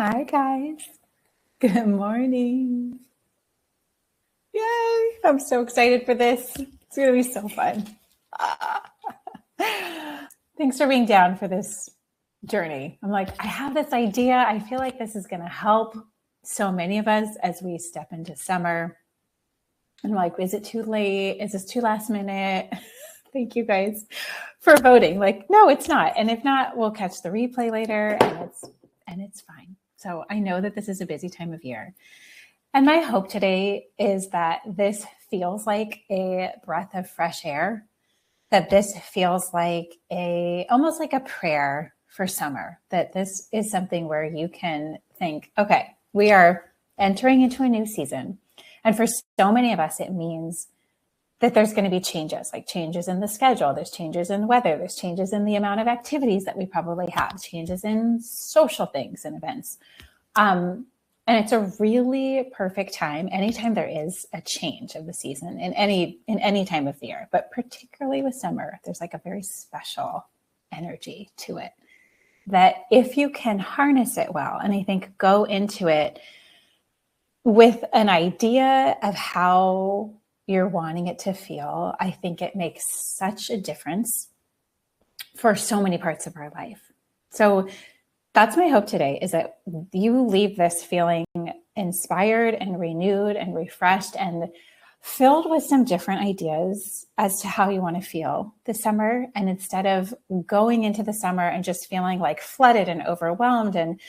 Hi, guys. Good morning. Yay. I'm so excited for this. It's going to be so fun. Thanks for being down for this journey. I'm like, I have this idea. I feel like this is going to help so many of us as we step into summer. I'm like, is it too late? Is this too last minute? Thank you guys for voting. Like, no, it's not. And if not, we'll catch the replay later and it's fine. So I know that this is a busy time of year. And my hope today is that this feels like a breath of fresh air, that this feels like almost like a prayer for summer, that this is something where you can think, okay, we are entering into a new season. And for so many of us, it means that there's going to be changes, like changes in the schedule, there's changes in weather, there's changes in the amount of activities that we probably have, changes in social things and events. And it's a really perfect time, anytime there is a change of the season in any time of the year, but particularly with summer, there's like a very special energy to it that if you can harness it well, and I think go into it with an idea of how you're wanting it to feel, I think it makes such a difference for so many parts of our life. So that's my hope today, is that you leave this feeling inspired and renewed and refreshed and filled with some different ideas as to how you want to feel this summer. And instead of going into the summer and just feeling like flooded and overwhelmed, and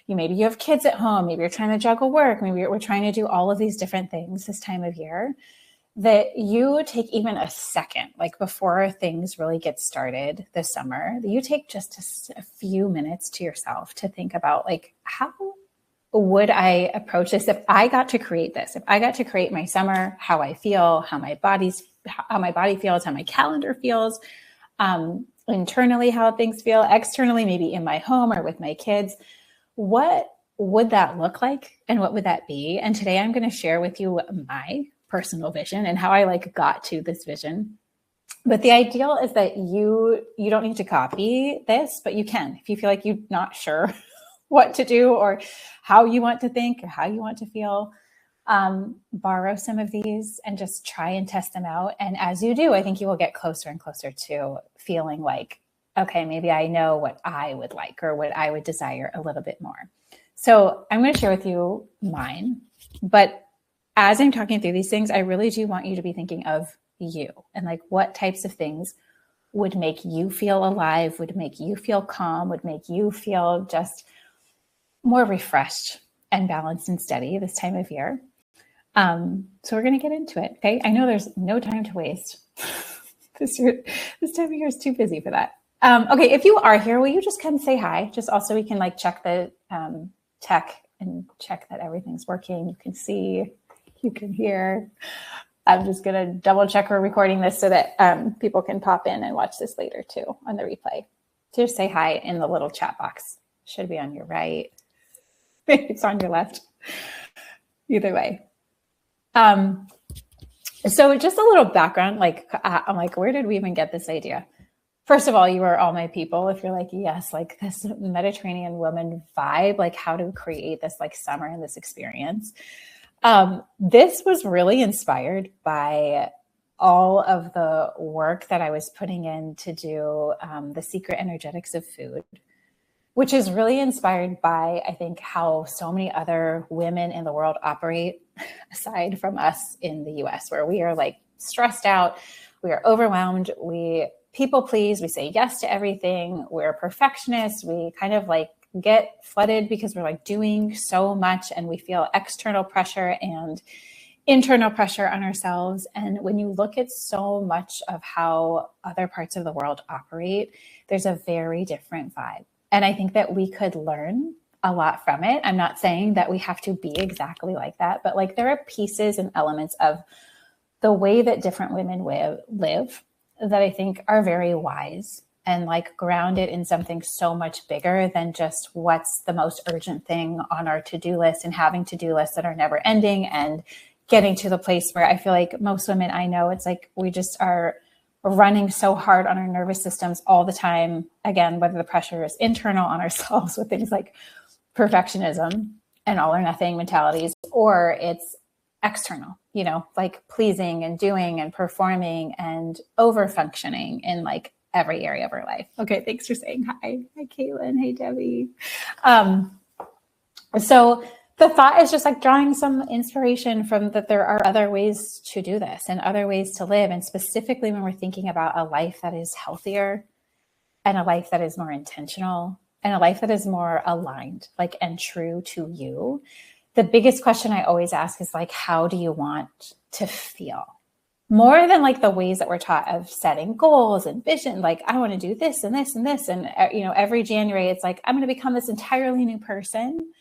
maybe you have kids at home, maybe you're trying to juggle work, maybe we're trying to do all of these different things this time of year, that you take even a second, like before things really get started this summer, that you take just a few minutes to yourself to think about, like, how would I approach this if I got to create this, if I got to create my summer, how I feel, how my body feels, how my calendar feels, internally, how things feel, externally, maybe in my home or with my kids. What would that look like? And what would that be? And today I'm going to share with you my personal vision and how I got to this vision. But the ideal is that you don't need to copy this, but you can. If you feel like you're not sure what to do or how you want to think or how you want to feel, borrow some of these and just try and test them out. And as you do, I think you will get closer and closer to feeling like, okay, maybe I know what I would like or what I would desire a little bit more. So I'm going to share with you mine, but as I'm talking through these things, I really do want you to be thinking of you and what types of things would make you feel alive, would make you feel calm, would make you feel just more refreshed and balanced and steady this time of year. So we're going to get into it. Okay. I know there's no time to waste. This time of year is too busy for that. Okay. If you are here, will you just come say hi? Just also, we can check the tech and check that everything's working. You can see, you can hear. I'm just going to double check we're recording this so that people can pop in and watch this later too on the replay. So just say hi in the little chat box. Should be on your right. It's on your left. Either way. So just a little background, I'm like, where did we even get this idea? First of all, you are all my people. If you're yes, this Mediterranean woman vibe, how to create this summer and this experience. This was really inspired by all of the work that I was putting in to do the secret energetics of food, which is really inspired by, I think, how so many other women in the world operate, aside from us in the US, where we are stressed out, we are overwhelmed, we people please, we say yes to everything, we're perfectionists, we kind of get flooded because we're doing so much and we feel external pressure and internal pressure on ourselves. And when you look at so much of how other parts of the world operate, there's a very different vibe. And I think that we could learn a lot from it. I'm not saying that we have to be exactly like that, but there are pieces and elements of the way that different women live that I think are very wise and grounded in something so much bigger than just what's the most urgent thing on our to-do list and having to-do lists that are never ending and getting to the place where I feel like most women I know, it's we just are running so hard on our nervous systems all the time. Again, whether the pressure is internal on ourselves with things like perfectionism and all or nothing mentalities, or it's external, you know, like pleasing and doing and performing and over functioning in like every area of our life. Okay, thanks for saying hi. Hi, Caitlin. Hey, Debbie. So the thought is just like drawing some inspiration from that there are other ways to do this and other ways to live. And specifically when we're thinking about a life that is healthier and a life that is more intentional and a life that is more aligned, like, and true to you. The biggest question I always ask is like, how do you want to feel? More than like the ways that we're taught of setting goals and vision, like I want to do this and this and this. And, you know, every January, it's like, I'm going to become this entirely new person.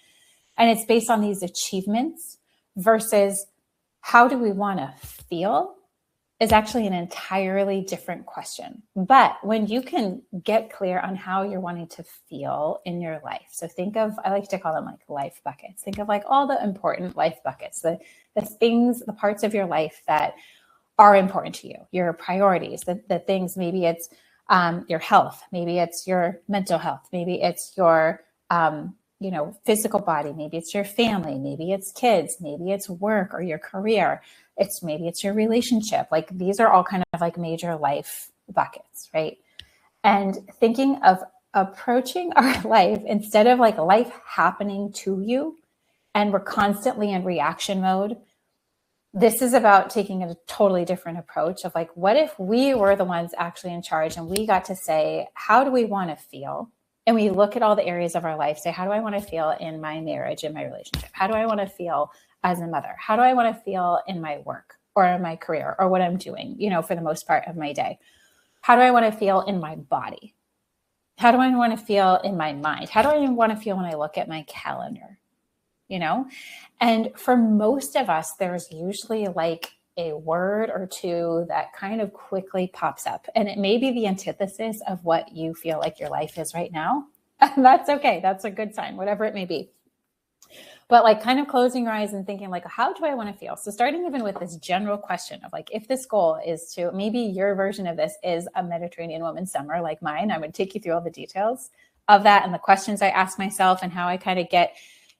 And it's based on these achievements versus how do we want to feel is actually an entirely different question. But when you can get clear on how you're wanting to feel in your life. So think of, I like to call them like life buckets. Think of like all the important life buckets, the things, the parts of your life that are important to you, your priorities, the things, maybe it's your health, maybe it's your mental health, maybe it's your, you know, physical body, maybe it's your family, maybe it's kids, maybe it's work or your career, maybe it's your relationship. Like these are all kind of like major life buckets, right? And thinking of approaching our life instead of like life happening to you and we're constantly in reaction mode. This is about taking a totally different approach of like, what if we were the ones actually in charge and we got to say, how do we want to feel? And we look at all the areas of our life, say, how do I want to feel in my marriage, in my relationship? How do I want to feel as a mother? How do I want to feel in my work or in my career or what I'm doing, you know, for the most part of my day? How do I want to feel in my body? How do I want to feel in my mind? How do I want to feel when I look at my calendar? You know? And for most of us, there's usually like a word or two that kind of quickly pops up. And it may be the antithesis of what you feel like your life is right now. And that's okay. That's a good sign, whatever it may be. But like kind of closing your eyes and thinking like, how do I want to feel? So starting even with this general question of like, if this goal is to, maybe your version of this is a Mediterranean woman summer like mine, I would take you through all the details of that and the questions I ask myself and how I kind of get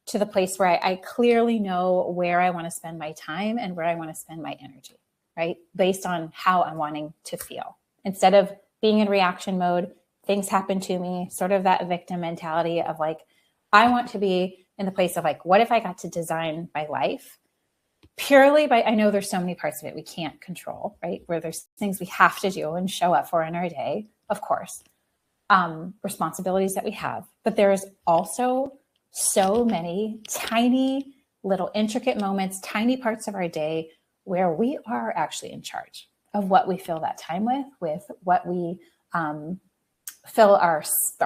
to the place where I clearly know where I want to spend my time and where I want to spend my energy, right? Based on how I'm wanting to feel. Instead of being in reaction mode, things happen to me, sort of that victim mentality of like, I want to be in the place of like, what if I got to design my life purely by, I know there's so many parts of it we can't control, right? Where there's things we have to do and show up for in our day, of course, responsibilities that we have. But there is also so many tiny little intricate moments, tiny parts of our day where we are actually in charge of what we fill that time with what we fill our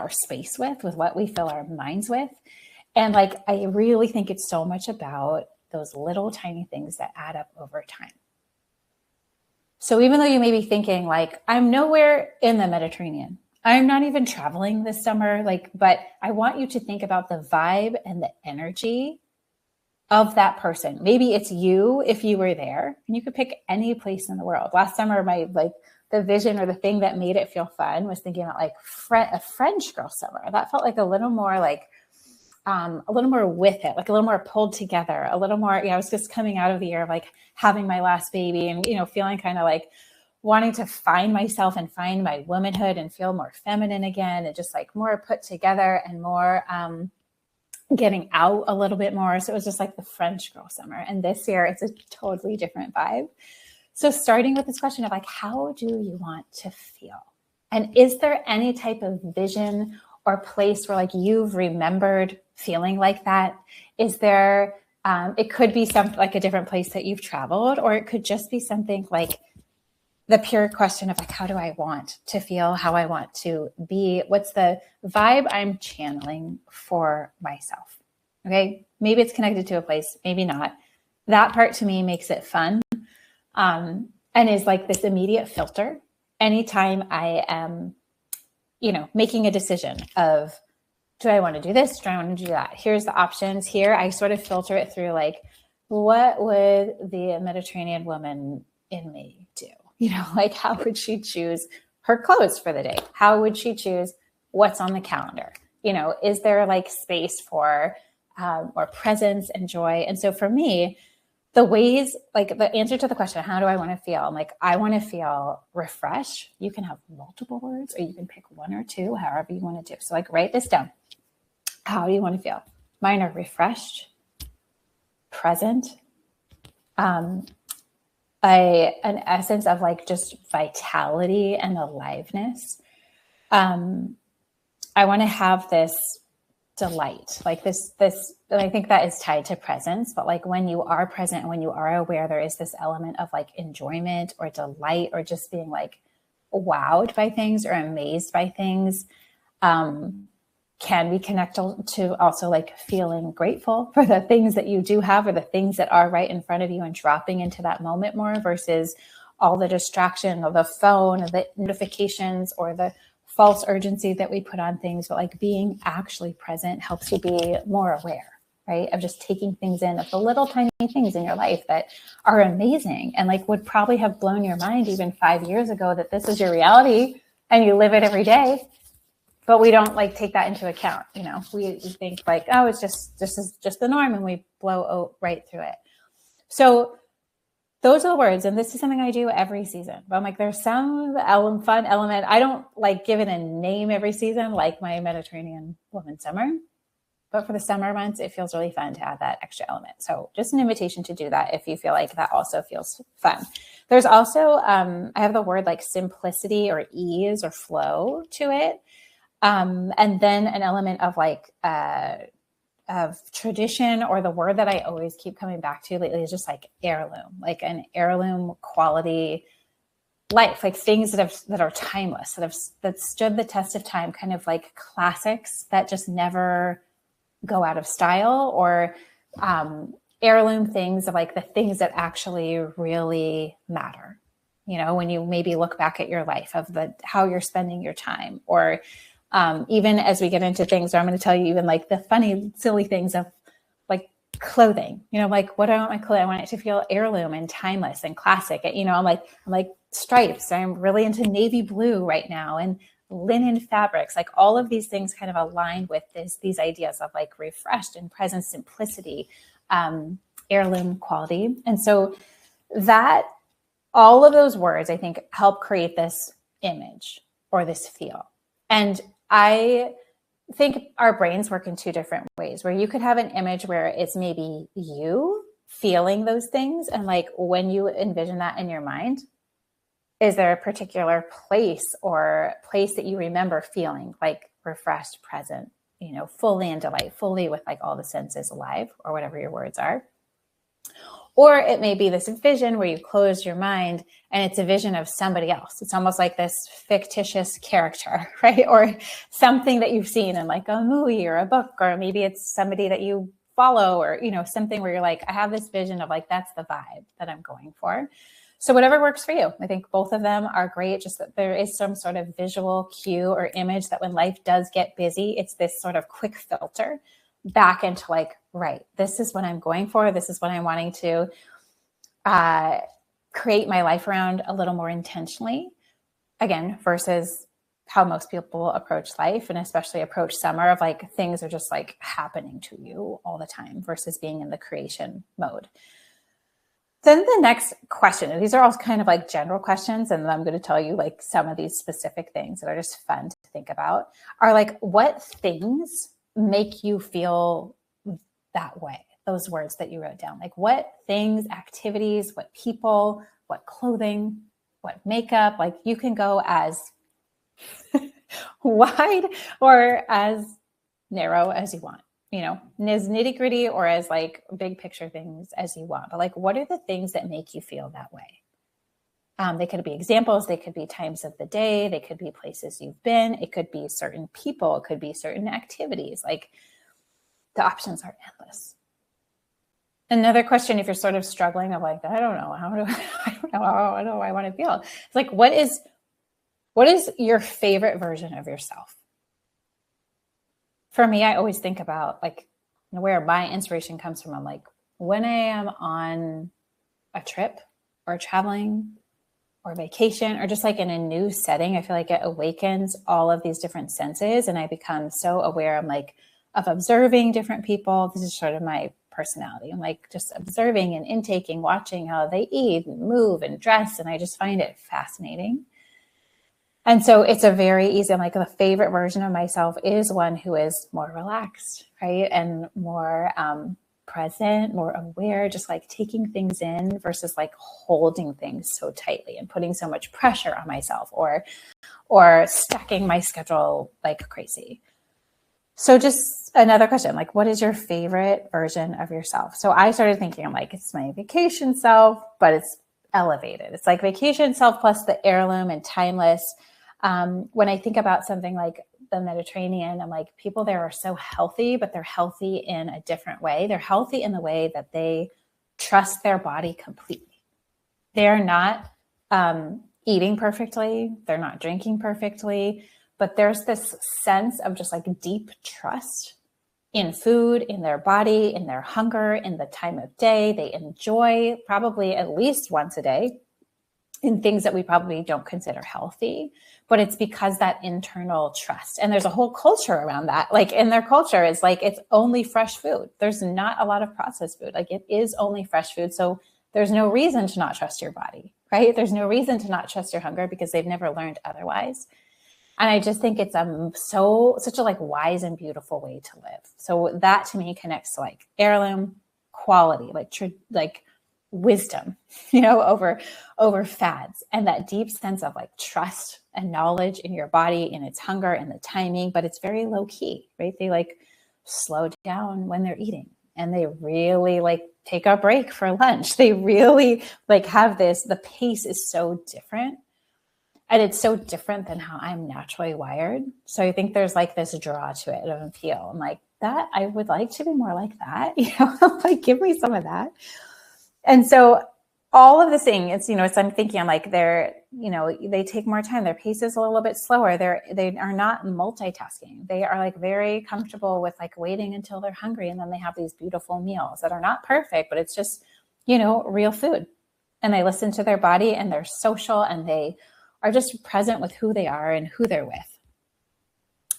space with what we fill our minds with. And like, I really think it's so much about those little tiny things that add up over time. So even though you may be thinking like, I'm nowhere in the Mediterranean, I'm not even traveling this summer, like, but I want you to think about the vibe and the energy of that person. Maybe it's you if you were there, and you could pick any place in the world. Last summer, the vision or the thing that made it feel fun was thinking about like a French girl summer. That felt like a little more like, a little more with it, like a little more pulled together, a little more, I was just coming out of the year of like having my last baby and, feeling kind of like wanting to find myself and find my womanhood and feel more feminine again and just like more put together and more getting out a little bit more. So it was just like the French girl summer. And this year it's a totally different vibe. So starting with this question of like, how do you want to feel? And is there any type of vision or place where like you've remembered feeling like that? Is there, it could be something like a different place that you've traveled, or it could just be something like the pure question of like, how do I want to feel, how I want to be, what's the vibe I'm channeling for myself? Okay. Maybe it's connected to a place, maybe not. That part to me makes it fun. And is like this immediate filter. Anytime I am, making a decision of, do I want to do this? Do I want to do that? Here's the options here. I sort of filter it through like, what would the Mediterranean woman in me do? Like how would she choose her clothes for the day? How would she choose what's on the calendar? Is there like space for or presence and joy. And so for me, the ways, like the answer to the question, how do I want to feel? I'm like, I want to feel refreshed. You can have multiple words or you can pick one or two, however you want to do. So like write this down. How do you want to feel? Mine are refreshed, present, an essence of like just vitality and aliveness. I want to have this delight, like this, and I think that is tied to presence, but like when you are present and when you are aware, there is this element of like enjoyment or delight or just being like wowed by things or amazed by things. Can we connect to also like feeling grateful for the things that you do have or the things that are right in front of you and dropping into that moment more versus all the distraction of the phone or the notifications or the false urgency that we put on things. But like being actually present helps you be more aware, right? Of just taking things in, of the little tiny things in your life that are amazing and like would probably have blown your mind even 5 years ago that this is your reality and you live it every day. But we don't like take that into account. You know, we think like, oh, it's just, this is just the norm, and we blow right through it. So those are the words. And this is something I do every season. But I'm like, there's some fun element. I don't like give it a name every season, like my Mediterranean Woman Summer. But for the summer months, it feels really fun to add that extra element. So just an invitation to do that if you feel like that also feels fun. There's also, I have the word like simplicity or ease or flow to it. And then an element of like of tradition, or the word that I always keep coming back to lately is just like heirloom, like an heirloom quality life, like things that are timeless, that stood the test of time, kind of like classics that just never go out of style, or heirloom things of like the things that actually really matter. You know, when you maybe look back at your life of how you're spending your time, or even as we get into things, I'm going to tell you even like the funny, silly things of like clothing, you know, like what do I want my clothing? I want it to feel heirloom and timeless and classic. You know, I'm like stripes. I'm really into navy blue right now, and linen fabrics, like all of these things kind of align with these ideas of like refreshed and present simplicity, heirloom quality. And so that all of those words, I think, help create this image or this feel. And I think our brains work in two different ways, where you could have an image where it's maybe you feeling those things. And like when you envision that in your mind, is there a particular place that you remember feeling like refreshed, present, you know, fully in delight, fully with like all the senses alive, or whatever your words are? Or it may be this vision where you close your mind and it's a vision of somebody else. It's almost like this fictitious character, right? Or something that you've seen in like a movie or a book, or maybe it's somebody that you follow, or, you know, something where you're like, I have this vision of like, that's the vibe that I'm going for. So whatever works for you. I think both of them are great. Just that there is some sort of visual cue or image that when life does get busy, it's this sort of quick filter back into like, right, this is what I'm going for. This is what I'm wanting to create my life around a little more intentionally, again, versus how most people approach life, and especially approach summer, of like things are just like happening to you all the time versus being in the creation mode. Then the next question, and these are all kind of like general questions, and I'm going to tell you like some of these specific things that are just fun to think about, are like, what things make you feel that way? Those words that you wrote down, like what things, activities, what people, what clothing, what makeup, like you can go as wide or as narrow as you want, you know, as nitty gritty or as like big picture things as you want. But like, what are the things that make you feel that way? They could be examples. They could be times of the day. They could be places you've been. It could be certain people. It could be certain activities. Like the options are endless. Another question, if you're sort of struggling of like, I don't know, I don't know how I want to feel. It's like, what is your favorite version of yourself? For me, I always think about like where my inspiration comes from. I'm like, when I am on a trip or traveling or vacation or just like in a new setting, I feel like it awakens all of these different senses, and I become so aware. I'm like, of observing different people. This is sort of my personality. I'm like just observing and intaking, watching how they eat and move and dress. And I just find it fascinating. And so it's a very easy, I'm like the favorite version of myself is one who is more relaxed, right? And more present, more aware, just like taking things in versus like holding things so tightly and putting so much pressure on myself or stacking my schedule like crazy. So just another question, like, what is your favorite version of yourself? So I started thinking, I'm like, it's my vacation self, but it's elevated. It's like vacation self plus the heirloom and timeless. When I think about something like the Mediterranean, I'm like, people there are so healthy, but they're healthy in a different way. They're healthy in the way that they trust their body completely. They're not eating perfectly. They're not drinking perfectly, but there's this sense of just like deep trust in food, in their body, in their hunger, in the time of day. They enjoy probably at least once a day in things that we probably don't consider healthy, but it's because that internal trust. And there's a whole culture around that. Like in their culture, it's like, it's only fresh food. There's not a lot of processed food. Like it is only fresh food. So there's no reason to not trust your body, right? There's no reason to not trust your hunger because they've never learned otherwise. And I just think it's such a like wise and beautiful way to live. So that to me connects to like heirloom, quality, like wisdom, over fads, and that deep sense of like trust and knowledge in your body, in its hunger and the timing, but it's very low key, right? They like slow down when they're eating and they really like take a break for lunch. They really like have the pace is so different. And it's so different than how I'm naturally wired. So I think there's like this draw to it of appeal. I'm like, that I would like to be more like that. Like give me some of that. And so all of this thing, I'm thinking, I'm like, they take more time. Their pace is a little bit slower. They are not multitasking. They are like very comfortable with like waiting until they're hungry. And then they have these beautiful meals that are not perfect, but it's just, real food. And they listen to their body and they're social and they are just present with who they are and who they're with.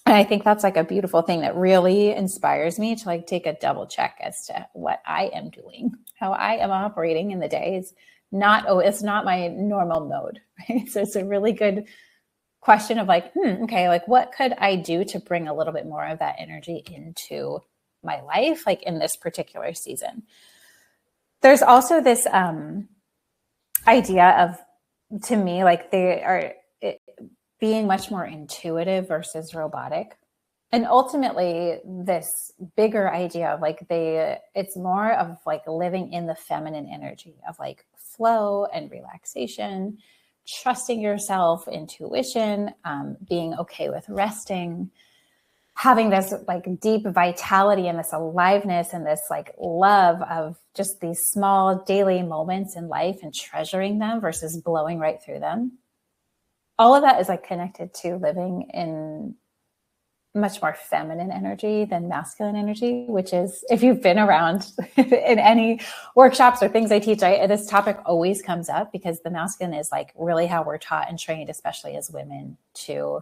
And I think that's like a beautiful thing that really inspires me to like take a double check as to what I am doing, how I am operating in the day. It's not my normal mode, right? So it's a really good question of like, okay, like what could I do to bring a little bit more of that energy into my life, like in this particular season? There's also this idea of, to me, like they are being much more intuitive versus robotic. And ultimately this bigger idea of like it's more of like living in the feminine energy of like flow and relaxation, trusting yourself, intuition, being okay with resting, having this like deep vitality and this aliveness and this like love of just these small daily moments in life and treasuring them versus blowing right through them. All of that is like connected to living in much more feminine energy than masculine energy, which is, if you've been around in any workshops or things I teach, this topic always comes up because the masculine is like really how we're taught and trained, especially as women, to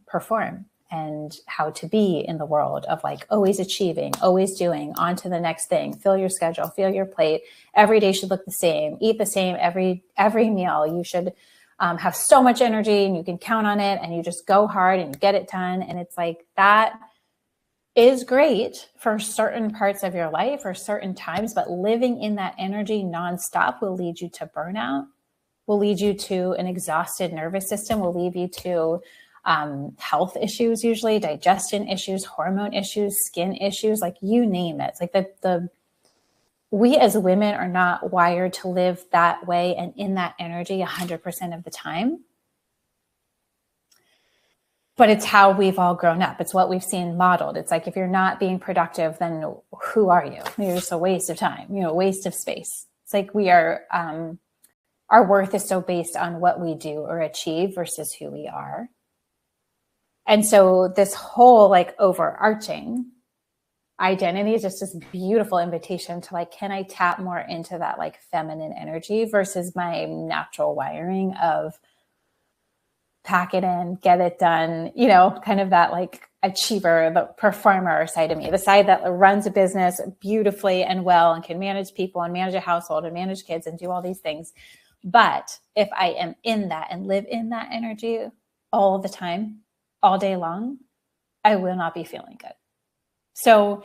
perform and how to be in the world of like always achieving, always doing, on to the next thing, fill your schedule, fill your plate. Every day should look the same, eat the same every meal. You should have so much energy and you can count on it and you just go hard and you get it done. And it's like, that is great for certain parts of your life or certain times, but living in that energy nonstop will lead you to burnout, will lead you to an exhausted nervous system, will lead you to health issues, usually digestion issues, hormone issues, skin issues, like you name it. It's like we as women are not wired to live that way and in that energy 100% of the time. But it's how we've all grown up. It's what we've seen modeled. It's like, if you're not being productive, then who are you? You're just a waste of time, waste of space. It's like we are, our worth is so based on what we do or achieve versus who we are. And so this whole like overarching identity is just this beautiful invitation to like, can I tap more into that like feminine energy versus my natural wiring of pack it in, get it done, you know, kind of that like achiever, the performer side of me, the side that runs a business beautifully and well and can manage people and manage a household and manage kids and do all these things. But if I am in that and live in that energy all the time, all day long, I will not be feeling good. So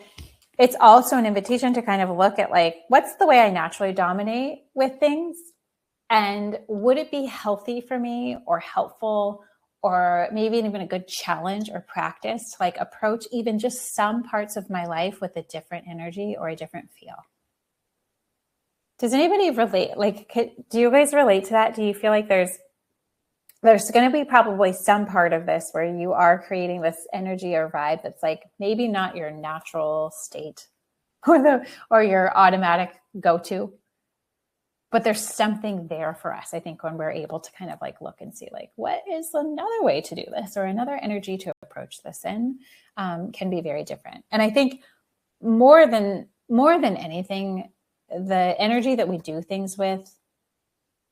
it's also an invitation to kind of look at like, what's the way I naturally dominate with things? And would it be healthy for me or helpful or maybe even a good challenge or practice to like approach even just some parts of my life with a different energy or a different feel? Does anybody relate? Like, do you guys relate to that? Do you feel like there's going to be probably some part of this where you are creating this energy or vibe that's like maybe not your natural state or your automatic go-to, but there's something there for us, I think, when we're able to kind of like look and see like, what is another way to do this or another energy to approach this in, can be very different. And I think more than anything, the energy that we do things with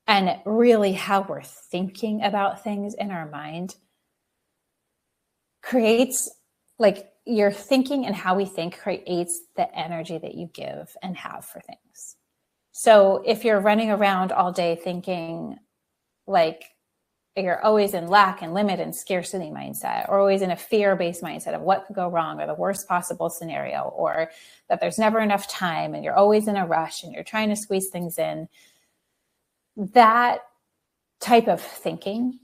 and really how we're thinking about things in our mind creates like your thinking and how we think creates the energy that you give and have for things. So if you're running around all day thinking like you're always in lack and limit and scarcity mindset, or always in a fear-based mindset of what could go wrong or the worst possible scenario, or that there's never enough time and you're always in a rush and you're trying to squeeze things in, that type of thinking,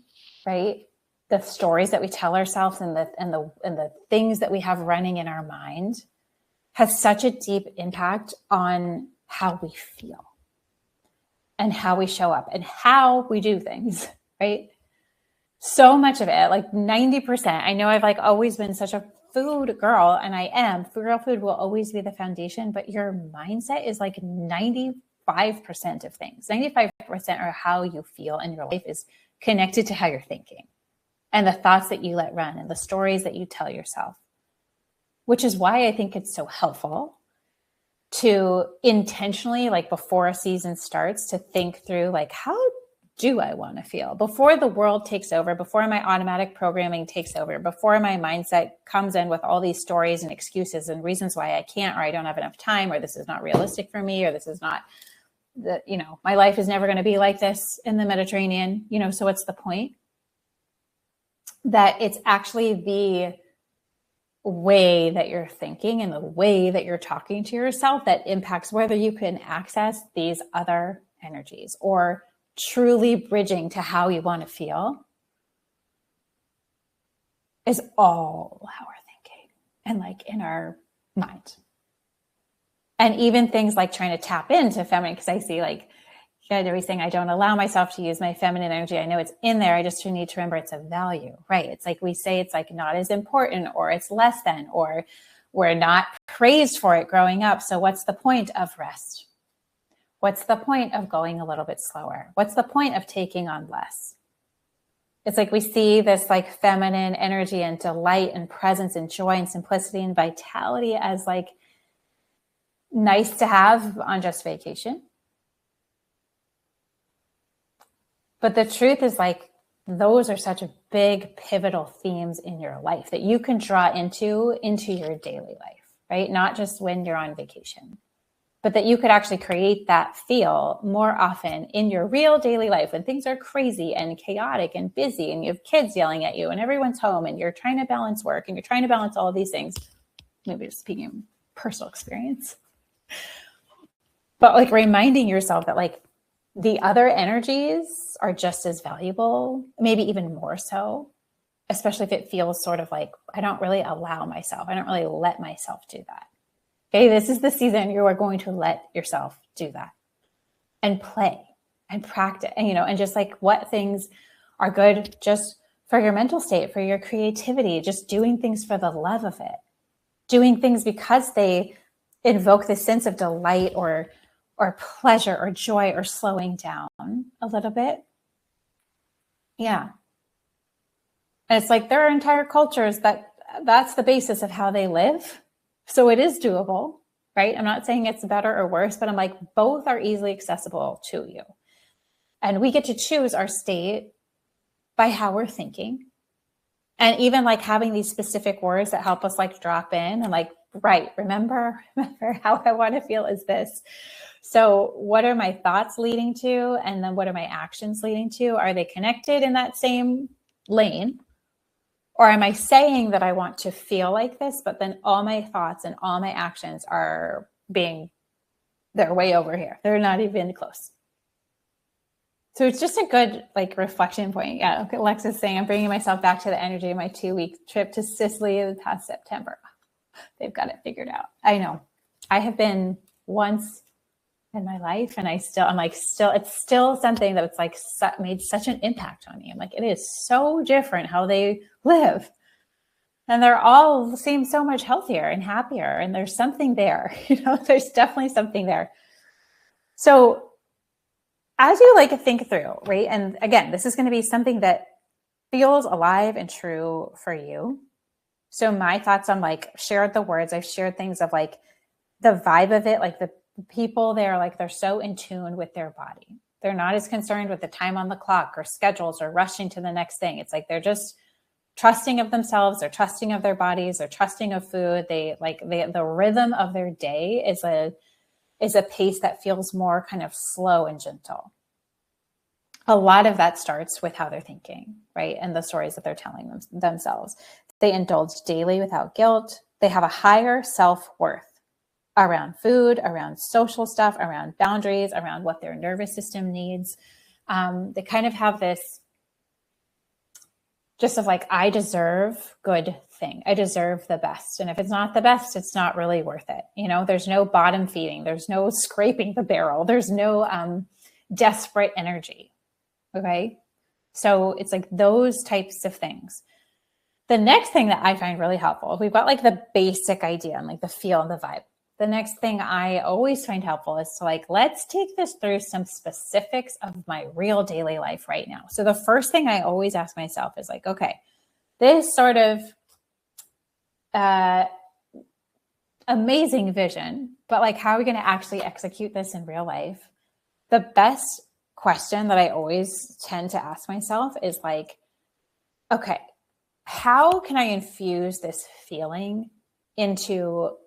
right? The stories that we tell ourselves and the things that we have running in our mind has such a deep impact on how we feel and how we show up and how we do things, right? So much of it, like 90%, I know I've like always been such a food girl, and I am. Real food will always be the foundation, but your mindset is like 95% of things. 95% are how you feel, and your life is connected to how you're thinking and the thoughts that you let run and the stories that you tell yourself, which is why I think it's so helpful to intentionally, like before a season starts, to think through like, how do I want to feel before the world takes over, before my automatic programming takes over, before my mindset comes in with all these stories and excuses and reasons why I can't, or I don't have enough time, or this is not realistic for me, or this is not the, you know, my life is never going to be like this in the Mediterranean, you know, so what's the point? That it's actually the way that you're thinking and the way that you're talking to yourself that impacts whether you can access these other energies or truly bridging to how you want to feel is all how we're thinking and like in our mind. And even things like trying to tap into feminine, because I see like everything, I don't allow myself to use my feminine energy. I know it's in there. I just need to remember it's a value, right? It's like we say it's like not as important, or it's less than, or we're not praised for it growing up. So what's the point of rest? What's the point of going a little bit slower? What's the point of taking on less? It's like we see this like feminine energy and delight and presence and joy and simplicity and vitality as like nice to have on just vacation. But the truth is like, those are such big pivotal themes in your life that you can draw into your daily life, right? Not just when you're on vacation, but that you could actually create that feel more often in your real daily life when things are crazy and chaotic and busy and you have kids yelling at you and everyone's home and you're trying to balance work and you're trying to balance all of these things. Maybe just speaking of personal experience, but like reminding yourself that like the other energies are just as valuable, maybe even more so, especially if it feels sort of like I don't really allow myself, I don't really let myself do that. Okay, this is the season you are going to let yourself do that and play and practice, and, you know, and just like what things are good just for your mental state, for your creativity, just doing things for the love of it, doing things because they invoke this sense of delight or pleasure or joy or slowing down a little bit. Yeah. And it's like there are entire cultures that's the basis of how they live. So it is doable, right? I'm not saying it's better or worse, but I'm like, both are easily accessible to you. And we get to choose our state by how we're thinking. And even like having these specific words that help us like drop in and like, right, remember how I want to feel is this. So what are my thoughts leading to? And then what are my actions leading to? Are they connected in that same lane? Or am I saying that I want to feel like this, but then all my thoughts and all my actions are they're way over here. They're not even close. So it's just a good like reflection point. Yeah. Okay, Alexa's saying I'm bringing myself back to the energy of my 2-week trip to Sicily this past September. They've got it figured out. I know. I have been once in my life, and it's still something that it's like made such an impact on me. I'm like, it is so different how they live, and they're all seem so much healthier and happier. And there's something there, there's definitely something there. So as you like think through, right? And again, this is going to be something that feels alive and true for you. So my thoughts on like shared the words, I've shared things of like the vibe of it, like the people there, like they're so in tune with their body. They're not as concerned with the time on the clock or schedules or rushing to the next thing. It's like they're just trusting of themselves, they're trusting of their bodies, they're trusting of food. The rhythm of their day is a pace that feels more kind of slow and gentle. A lot of that starts with how they're thinking, right? And the stories that they're telling themselves. They indulge daily without guilt. They have a higher self-worth around food, around social stuff, around boundaries, around what their nervous system needs. They kind of have this just of like, I deserve good thing. I deserve the best. And if it's not the best, it's not really worth it. There's no bottom feeding. There's no scraping the barrel. There's no desperate energy. Okay. So it's like those types of things. The next thing that I find really helpful, we've got like the basic idea and like the feel and the vibe. The next thing I always find helpful is to like, let's take this through some specifics of my real daily life right now. So the first thing I always ask myself is like, okay, this sort of amazing vision, but like, how are we going to actually execute this in real life? The best question that I always tend to ask myself is like, okay, how can I infuse this feeling into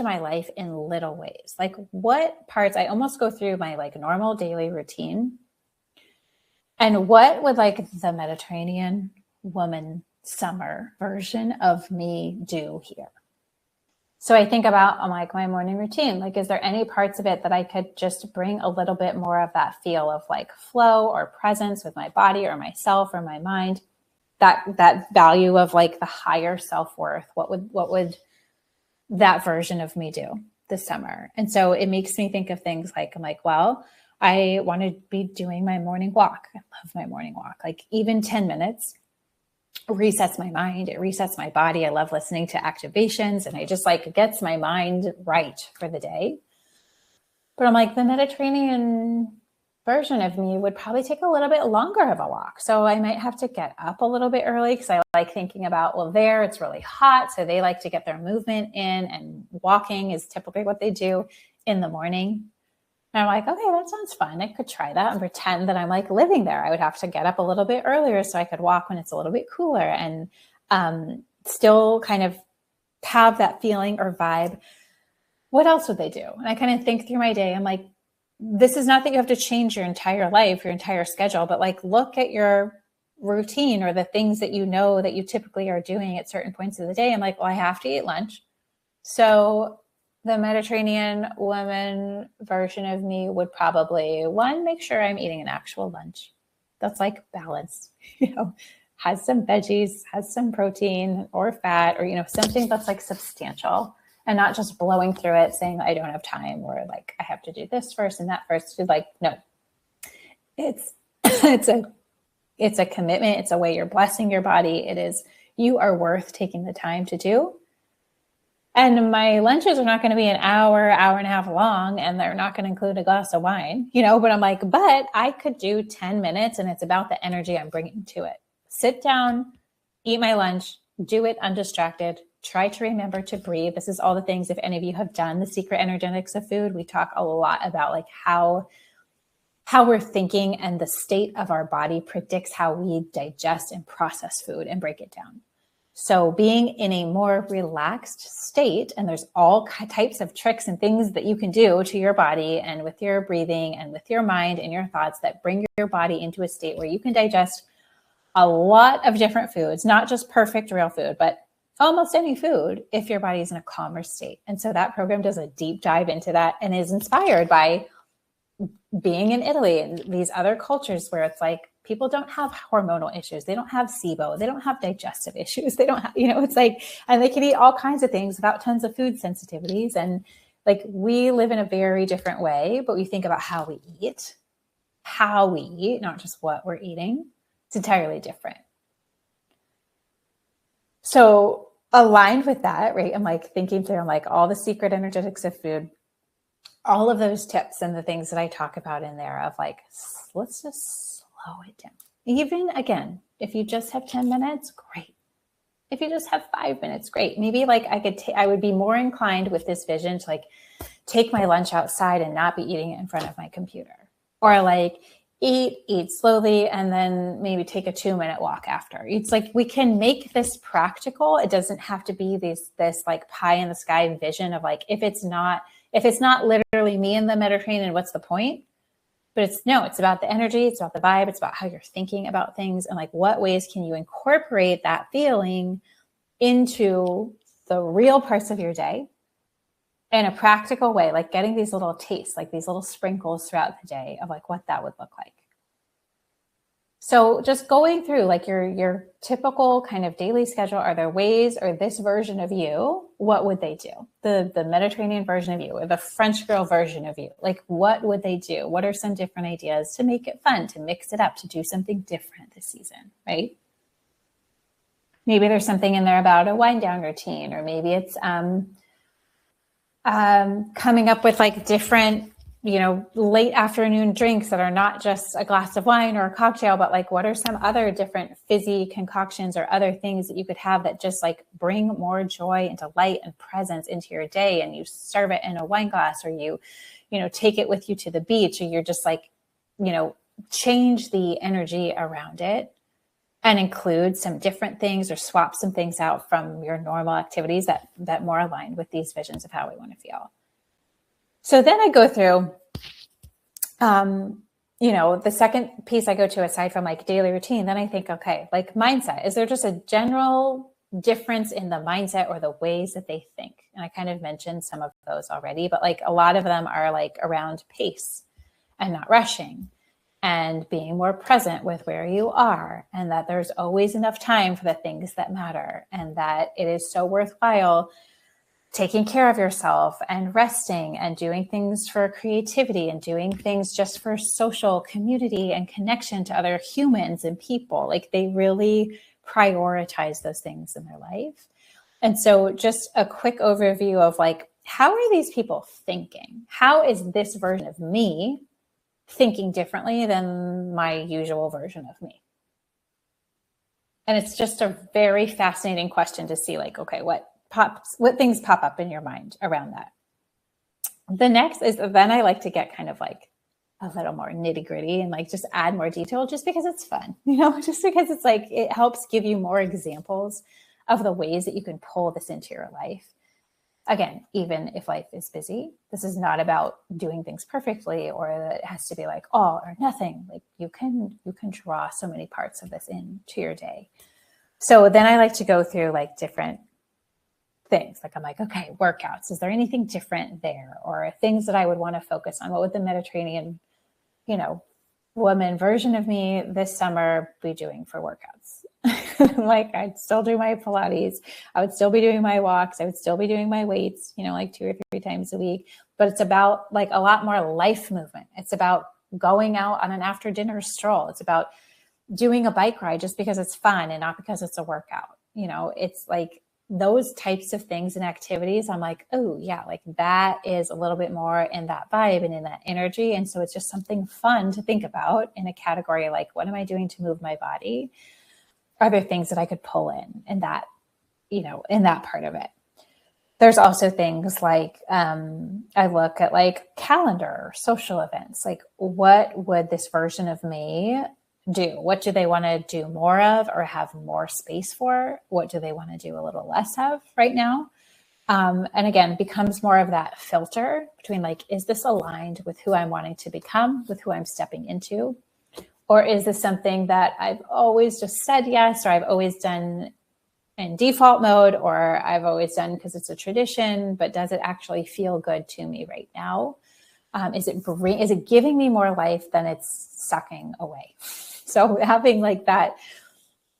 my life in little ways? Like what parts, I almost go through my like normal daily routine, and what would like the Mediterranean woman summer version of me do here? So I think about like my morning routine, like, is there any parts of it that I could just bring a little bit more of that feel of like flow or presence with my body or myself or my mind, that value of like the higher self-worth? What would that version of me do this summer? And so it makes me think of things like, I'm like, well, I want to be doing my morning walk. I love my morning walk. Like even 10 minutes resets my mind. It resets my body. I love listening to activations, and it just like gets my mind right for the day. But I'm like, the Mediterranean version of me would probably take a little bit longer of a walk. So I might have to get up a little bit early, because I like thinking about, well, there it's really hot. So they like to get their movement in, and walking is typically what they do in the morning. And I'm like, okay, that sounds fun. I could try that and pretend that I'm like living there. I would have to get up a little bit earlier so I could walk when it's a little bit cooler, and still kind of have that feeling or vibe. What else would they do? And I kind of think through my day. I'm like, this is not that you have to change your entire life, your entire schedule, but like look at your routine or the things that you know that you typically are doing at certain points of the day. I'm like, well, I have to eat lunch. So the Mediterranean woman version of me would probably, one, make sure I'm eating an actual lunch that's like balanced, has some veggies, has some protein or fat, or, something that's like substantial, and not just blowing through it saying I don't have time, or like I have to do this first and that first. Like, no, it's a commitment. It's a way you're blessing your body. It is, you are worth taking the time to do. And my lunches are not going to be an hour and a half long, and they're not going to include a glass of wine, but I'm like, but I could do 10 minutes, and it's about the energy I'm bringing to it. Sit down, eat my lunch, do it undistracted, try to remember to breathe. This is all the things, if any of you have done the secret energetics of food, we talk a lot about like how how we're thinking and the state of our body predicts how we digest and process food and break it down. So being in a more relaxed state, and there's all types of tricks and things that you can do to your body and with your breathing and with your mind and your thoughts that bring your body into a state where you can digest a lot of different foods, not just perfect real food, but almost any food if your body is in a calmer state. And so that program does a deep dive into that and is inspired by being in Italy and these other cultures where it's like people don't have hormonal issues. They don't have SIBO. They don't have digestive issues. They don't have, it's like, and they can eat all kinds of things without tons of food sensitivities. And like we live in a very different way, but we think about how we eat, not just what we're eating. It's entirely different. So aligned with that, right? I'm like thinking through, I'm like all the secret energetics of food, all of those tips and the things that I talk about in there of like, let's just slow it down. Even again, if you just have 10 minutes, great. If you just have 5 minutes, great. Maybe like I would be more inclined with this vision to like take my lunch outside and not be eating it in front of my computer, or like eat slowly and then maybe take a 2-minute walk after. It's like we can make this practical. It doesn't have to be this like pie in the sky vision of like, if it's not literally me in the Mediterranean, what's the point? But it's about the energy, it's about the vibe, it's about how you're thinking about things, and like what ways can you incorporate that feeling into the real parts of your day in a practical way, like getting these little tastes, like these little sprinkles throughout the day of like what that would look like. So just going through like your typical kind of daily schedule, are there ways, or this version of you, what would they do? The Mediterranean version of you, or the French girl version of you, like what would they do? What are some different ideas to make it fun, to mix it up, to do something different this season, right? Maybe there's something in there about a wind down routine, or maybe it's coming up with like different, late afternoon drinks that are not just a glass of wine or a cocktail, but like what are some other different fizzy concoctions or other things that you could have that just like bring more joy and delight and presence into your day, and you serve it in a wine glass, or you take it with you to the beach, or you're just like, change the energy around it and include some different things or swap some things out from your normal activities that more align with these visions of how we want to feel. So then I go through, the second piece I go to, aside from like daily routine, then I think, okay, like mindset, is there just a general difference in the mindset or the ways that they think? And I kind of mentioned some of those already, but like a lot of them are like around pace and not rushing, and being more present with where you are, and that there's always enough time for the things that matter, and that it is so worthwhile taking care of yourself and resting and doing things for creativity and doing things just for social community and connection to other humans and people. Like they really prioritize those things in their life. And so just a quick overview of like, how are these people thinking? How is this version of me thinking differently than my usual version of me? And it's just a very fascinating question to see like, okay, what things pop up in your mind around that. The next is, then I like to get kind of like a little more nitty gritty and like just add more detail, just because it's fun, just because it's like, it helps give you more examples of the ways that you can pull this into your life. Again, even if life is busy, this is not about doing things perfectly, or that it has to be like all or nothing. Like you can draw so many parts of this into your day. So then I like to go through like different things. Like I'm like, okay, workouts. Is there anything different there? Or things that I would want to focus on? What would the Mediterranean, woman version of me this summer be doing for workouts? Like I'd still do my Pilates. I would still be doing my walks. I would still be doing my weights, like 2 or 3 times a week. But it's about like a lot more life movement. It's about going out on an after dinner stroll. It's about doing a bike ride just because it's fun and not because it's a workout. It's like those types of things and activities. I'm like, oh yeah, like that is a little bit more in that vibe and in that energy. And so it's just something fun to think about in a category like, what am I doing to move my body? Are there things that I could pull in that, in that part of it? there's also things like I look at like calendar, social events, like what would this version of me do? What do they want to do more of or have more space for? What do they want to do a little less of right now? And again, becomes more of that filter between like, is this aligned with who I'm wanting to become, with who I'm stepping into? Or is this something that I've always just said yes, or I've always done in default mode, or I've always done because it's a tradition, but does it actually feel good to me right now? Is it giving me more life than it's sucking away? So having like that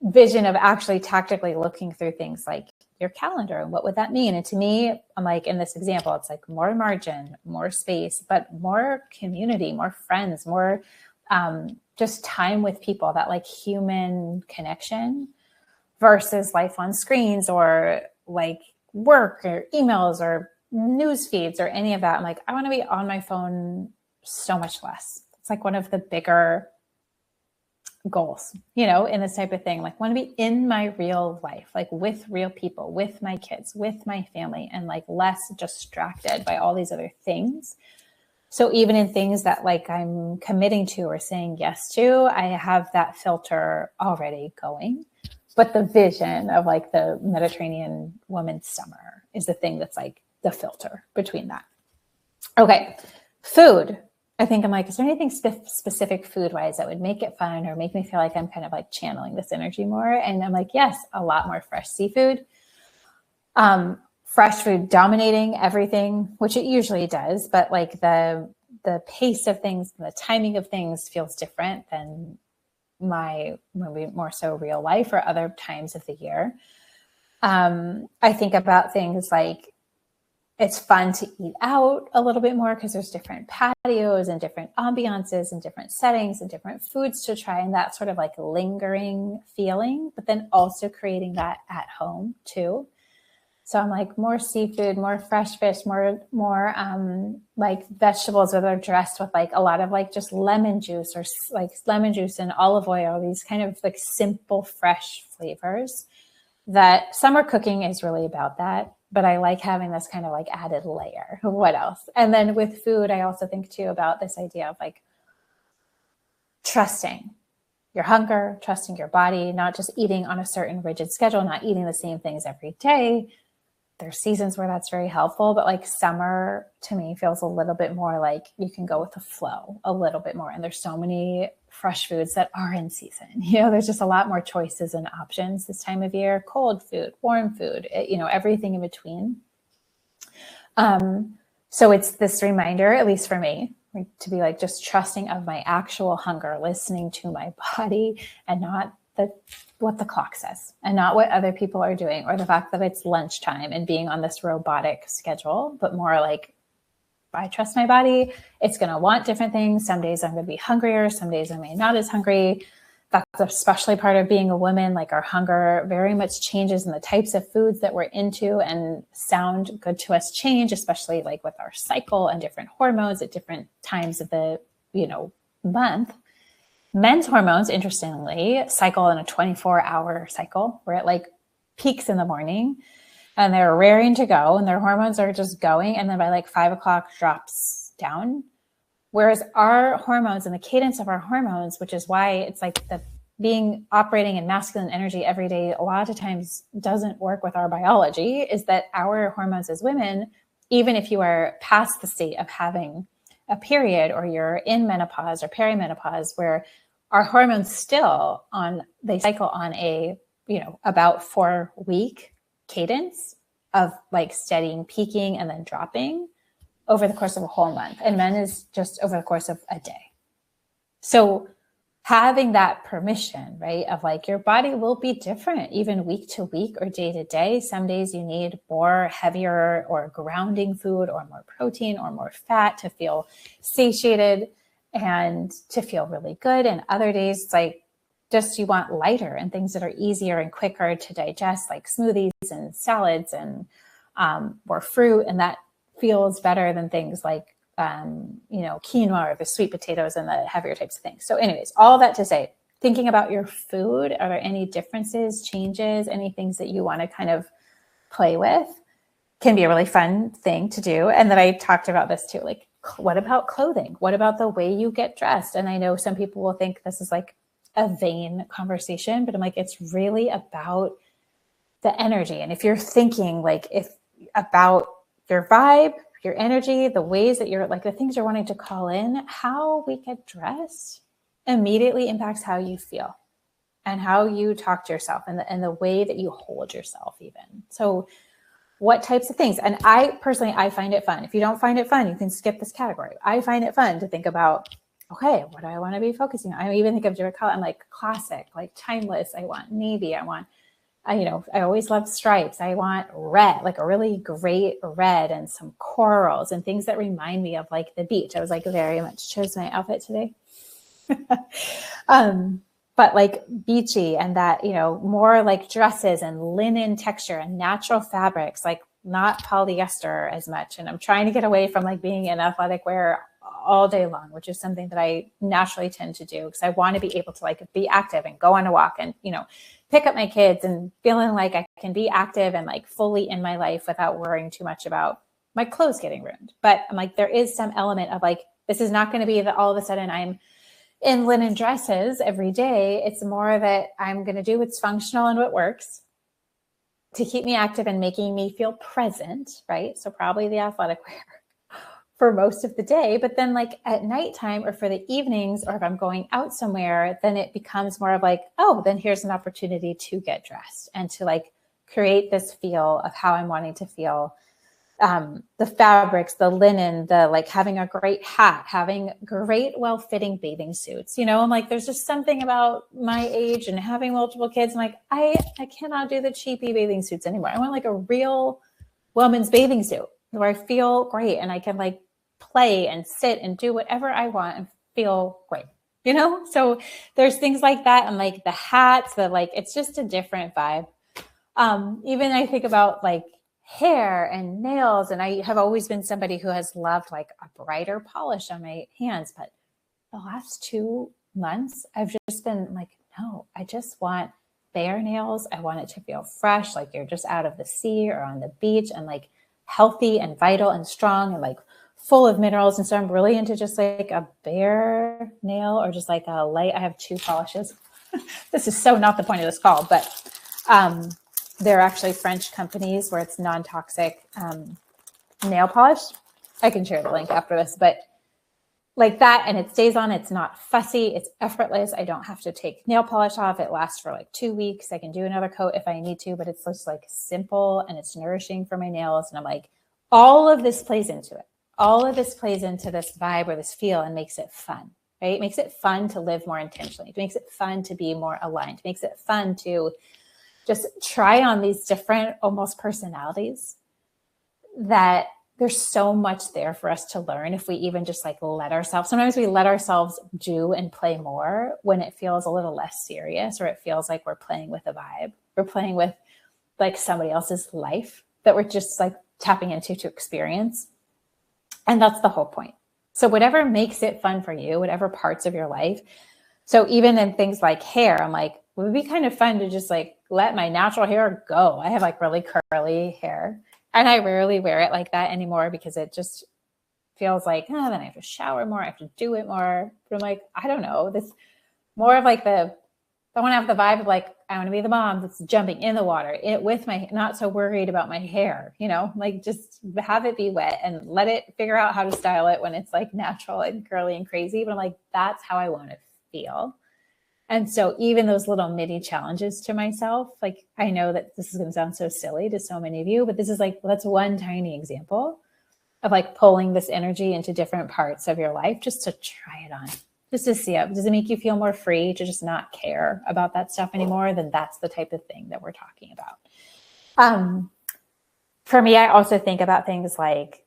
vision of actually tactically looking through things like your calendar and what would that mean? And to me, I'm like, in this example, it's like more margin, more space, but more community, more friends, more just time with people, that like human connection versus life on screens or like work or emails or news feeds or any of that. I'm like, I want to be on my phone so much less. It's like one of the bigger goals, in this type of thing. Like, want to be in my real life, like with real people, with my kids, with my family, and like less distracted by all these other things. So even in things that like I'm committing to or saying yes to, I have that filter already going. But the vision of like the Mediterranean woman's summer is the thing that's like the filter between that. Okay, food. I think I'm like, is there anything specific food-wise that would make it fun or make me feel like I'm kind of like channeling this energy more? And I'm like, yes, a lot more fresh seafood. Fresh food dominating everything, which it usually does, but like the pace of things, the timing of things feels different than my maybe more so real life or other times of the year. I think about things like it's fun to eat out a little bit more because there's different patios and different ambiances and different settings and different foods to try, and that sort of like lingering feeling, but then also creating that at home too. So I'm like more seafood, more fresh fish, more like vegetables that are dressed with like a lot of like just lemon juice or like lemon juice and olive oil, these kind of like simple, fresh flavors. That summer cooking is really about that. But I like having this kind of like added layer. What else? And then with food, I also think too about this idea of like trusting your hunger, trusting your body, not just eating on a certain rigid schedule, not eating the same things every day. There's seasons where that's very helpful, but like summer to me feels a little bit more like you can go with the flow a little bit more. And there's so many fresh foods that are in season. There's just a lot more choices and options this time of year, cold food, warm food, everything in between. So it's this reminder, at least for me, to be like just trusting of my actual hunger, listening to my body and not what the clock says and not what other people are doing or the fact that it's lunchtime and being on this robotic schedule, but more like I trust my body. It's going to want different things. Some days I'm going to be hungrier. Some days I may not as hungry. That's especially part of being a woman. Like our hunger very much changes in the types of foods that we're into, and sound good to us change, especially like with our cycle and different hormones at different times of the, month. Men's hormones, interestingly, cycle in a 24-hour cycle. We're at like peaks in the morning and they're raring to go and their hormones are just going. And then by like 5 o'clock drops down. Whereas our hormones and the cadence of our hormones, which is why it's like the being operating in masculine energy every day, a lot of times doesn't work with our biology, is that our hormones as women, even if you are past the state of having a period or you're in menopause or perimenopause, where our hormones still they cycle on a, about 4-week cadence of like steadying, peaking, and then dropping over the course of a whole month. And men is just over the course of a day. So having that permission, right, of like your body will be different even week to week or day to day. Some days you need more heavier or grounding food or more protein or more fat to feel satiated and to feel really good. And other days it's like just you want lighter and things that are easier and quicker to digest, like smoothies and salads and more fruit. And that feels better than things like quinoa or the sweet potatoes and the heavier types of things. So anyways, all that to say, thinking about your food, are there any differences, changes, any things that you want to kind of play with? can be a really fun thing to do. And then I talked about this too, like, what about clothing? What about the way you get dressed? And I know some people will think this is like a vain conversation, but I'm like, it's really about the energy. And if you're thinking like if about your vibe, your energy, the ways that you're like the things you're wanting to call in, how we get dressed immediately impacts how you feel and how you talk to yourself and the way that you hold yourself even. So what types of things? And I personally, I find it fun. If you don't find it fun, you can skip this category. I find it fun to think about, okay, what do I want to be focusing on? I even think of different color. I'm like classic, like timeless. I want navy. I want, I always love stripes. I want red, like a really great red and some corals and things that remind me of like the beach. I was like very much chose my outfit today. But like beachy and that, more like dresses and linen texture and natural fabrics, like not polyester as much. And I'm trying to get away from like being in athletic wear all day long, which is something that I naturally tend to do because I want to be able to like be active and go on a walk and, pick up my kids and feeling like I can be active and like fully in my life without worrying too much about my clothes getting ruined. But I'm like, there is some element of like, this is not going to be that all of a sudden I'm in linen dresses every day. It's more that I'm going to do what's functional and what works to keep me active and making me feel present, right? So probably the athletic wear for most of the day, but then like at nighttime or for the evenings, or if I'm going out somewhere, then it becomes more of like, oh, then here's an opportunity to get dressed and to like create this feel of how I'm wanting to feel. The fabrics, the linen, the like having a great hat, having great, well-fitting bathing suits. I'm like, there's just something about my age and having multiple kids. I'm like, I cannot do the cheapy bathing suits anymore. I want like a real woman's bathing suit where I feel great and I can like play and sit and do whatever I want and feel great. So there's things like that. And like the hats that like, it's just a different vibe. Even I think about like hair and nails. And I have always been somebody who has loved like a brighter polish on my hands. But the last 2 months, I've just been like, no, I just want bare nails. I want it to feel fresh, like you're just out of the sea or on the beach and like healthy and vital and strong and like full of minerals. And so I'm really into just like a bare nail or just like a light. I have 2 polishes. This is so not the point of this call, but they're actually French companies where it's non-toxic nail polish. I can share the link after this, but like that, and it stays on. It's not fussy. It's effortless. I don't have to take nail polish off. It lasts for like 2 weeks. I can do another coat if I need to, but it's just like simple and it's nourishing for my nails. And I'm like, all of this plays into it. All of this plays into this vibe or this feel and makes it fun, right? It makes it fun to live more intentionally. It makes it fun to be more aligned. It makes it fun to just try on these different almost personalities that there's so much there for us to learn if we even just like let ourselves, sometimes we let ourselves do and play more when it feels a little less serious or it feels like we're playing with a vibe. We're playing with like somebody else's life that we're just like tapping into to experience. And that's the whole point. So whatever makes it fun for you, whatever parts of your life. So even in things like hair, I'm like, it would be kind of fun to just like let my natural hair go. I have like really curly hair. And I rarely wear it like that anymore because it just feels like, then I have to shower more. I have to do it more. But I'm like, I don't know. This more of like I want to have the vibe of like, I want to be the mom that's jumping in the water with my, not so worried about my hair, like just have it be wet and let it figure out how to style it when it's like natural and curly and crazy. But I'm like, that's how I want to feel. And so even those little mini challenges to myself, like I know that this is going to sound so silly to so many of you, but this is like, that's one tiny example of like pulling this energy into different parts of your life just to try it on, just to see it. Does it make you feel more free to just not care about that stuff anymore? Then that's the type of thing that we're talking about. For me, I also think about things like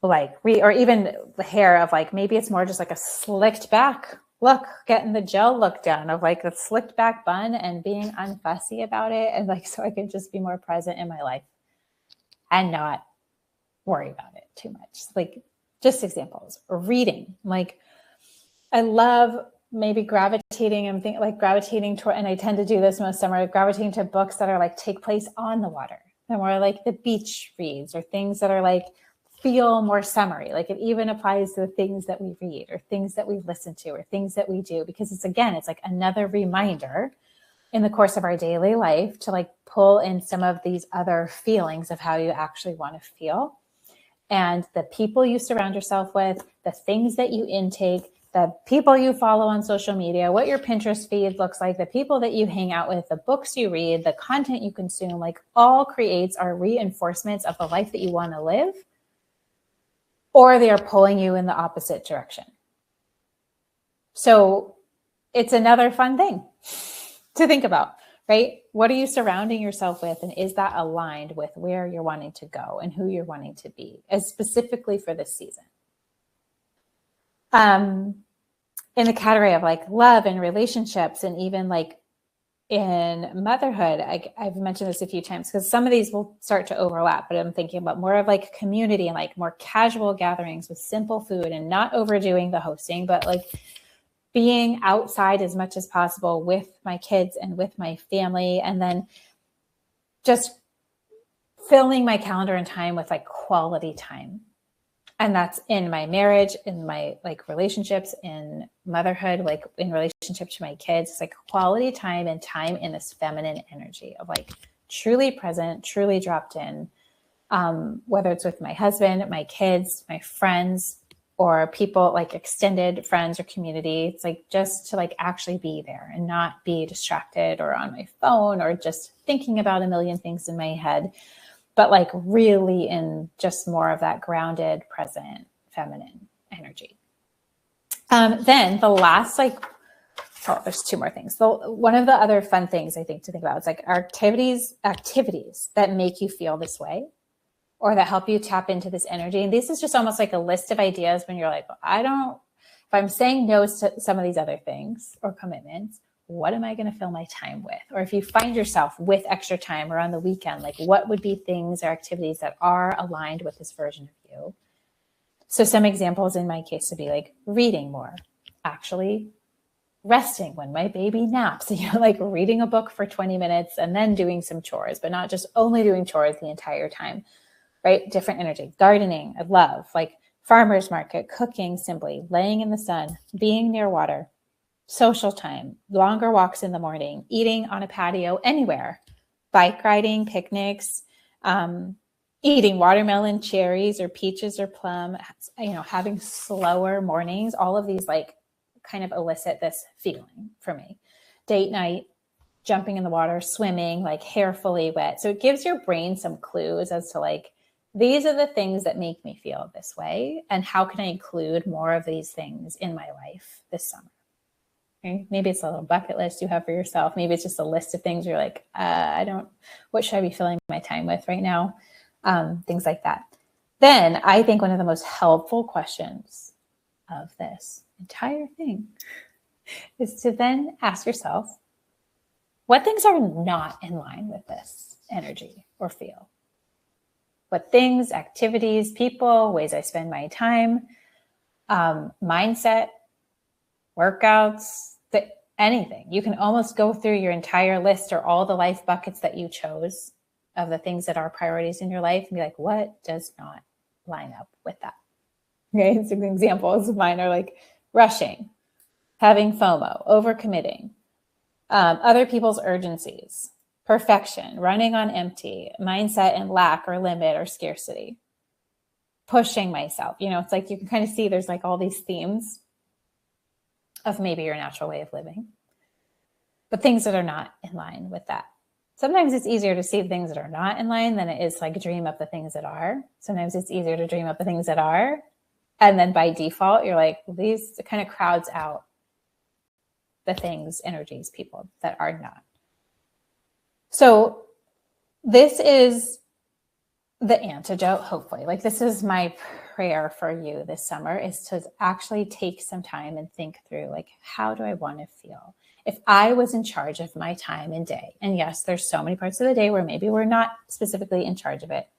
or even the hair of like, maybe it's more just like a slicked back look, getting the gel look down of like a slicked back bun and being unfussy about it. And like, so I can just be more present in my life and not worry about it too much. Like just examples. Reading. Like I love maybe gravitating and gravitating toward, and I tend to do this most summer, gravitating to books that are like take place on the water. They're more like the beach reads, or things that are like feel more summery. Like it even applies to the things that we read or things that we listen to or things that we do, because it's like another reminder in the course of our daily life to like pull in some of these other feelings of how you actually want to feel. And the people you surround yourself with, the things that you intake, the people you follow on social media, what your Pinterest feed looks like, the people that you hang out with, the books you read, the content you consume, like all creates our reinforcements of the life that you want to live, or they are pulling you in the opposite direction. So it's another fun thing to think about, right? What are you surrounding yourself with? And is that aligned with where you're wanting to go and who you're wanting to be, as specifically for this season? In the category of like love and relationships, and even like in motherhood, I've mentioned this a few times because some of these will start to overlap, but I'm thinking about more of like community and like more casual gatherings with simple food and not overdoing the hosting, but like being outside as much as possible with my kids and with my family. And then just filling my calendar and time with like quality time. And that's in my marriage, in my like relationships, in motherhood, like in relationship to my kids. It's like quality time and time in this feminine energy of like truly present, truly dropped in, whether it's with my husband, my kids, my friends, or people like extended friends or community. It's like just to like actually be there and not be distracted or on my phone or just thinking about a million things in my head, but like really in just more of that grounded, present, feminine energy. Then the last, there's two more things. So one of the other fun things I think to think about is like activities that make you feel this way, or that help you tap into this energy. And this is just almost like a list of ideas when you're like, if I'm saying no to some of these other things or commitments, what am I going to fill my time with? Or if you find yourself with extra time or on the weekend, like what would be things or activities that are aligned with this version of you? So some examples in my case would be like reading more, actually resting when my baby naps, like reading a book for 20 minutes and then doing some chores, but not just only doing chores the entire time, right? Different energy. Gardening, I love, like farmer's market, cooking simply, laying in the sun, being near water, social time, longer walks in the morning, eating on a patio anywhere, bike riding, picnics, eating watermelon, cherries, or peaches or plum, having slower mornings. All of these like kind of elicit this feeling for me. Date night, jumping in the water, swimming, like hair fully wet. So it gives your brain some clues as to like, these are the things that make me feel this way. And how can I include more of these things in my life this summer? Okay? Maybe it's a little bucket list you have for yourself. Maybe it's just a list of things you're like, what should I be filling my time with right now? Things like that. Then I think one of the most helpful questions of this entire thing is to then ask yourself, what things are not in line with this energy or feel? What things, activities, people, ways I spend my time, mindset, workouts, anything. You can almost go through your entire list or all the life buckets that you chose of the things that are priorities in your life and be like, what does not line up with that? Okay, some examples of mine are like rushing, having FOMO, overcommitting, other people's urgencies, perfection, running on empty, mindset and lack or limit or scarcity, pushing myself. It's like you can kind of see there's like all these themes of maybe your natural way of living, but things that are not in line with that. Sometimes it's easier to see things that are not in line than it is like dream up the things that are. Sometimes it's easier to dream up the things that are. And then by default, you're like, these kind of crowds out the things, energies, people that are not. So this is the antidote, hopefully. Like this is my prayer for you this summer, is to actually take some time and think through, like, how do I want to feel? If I was in charge of my time and day, and yes, there's so many parts of the day where maybe we're not specifically in charge of it,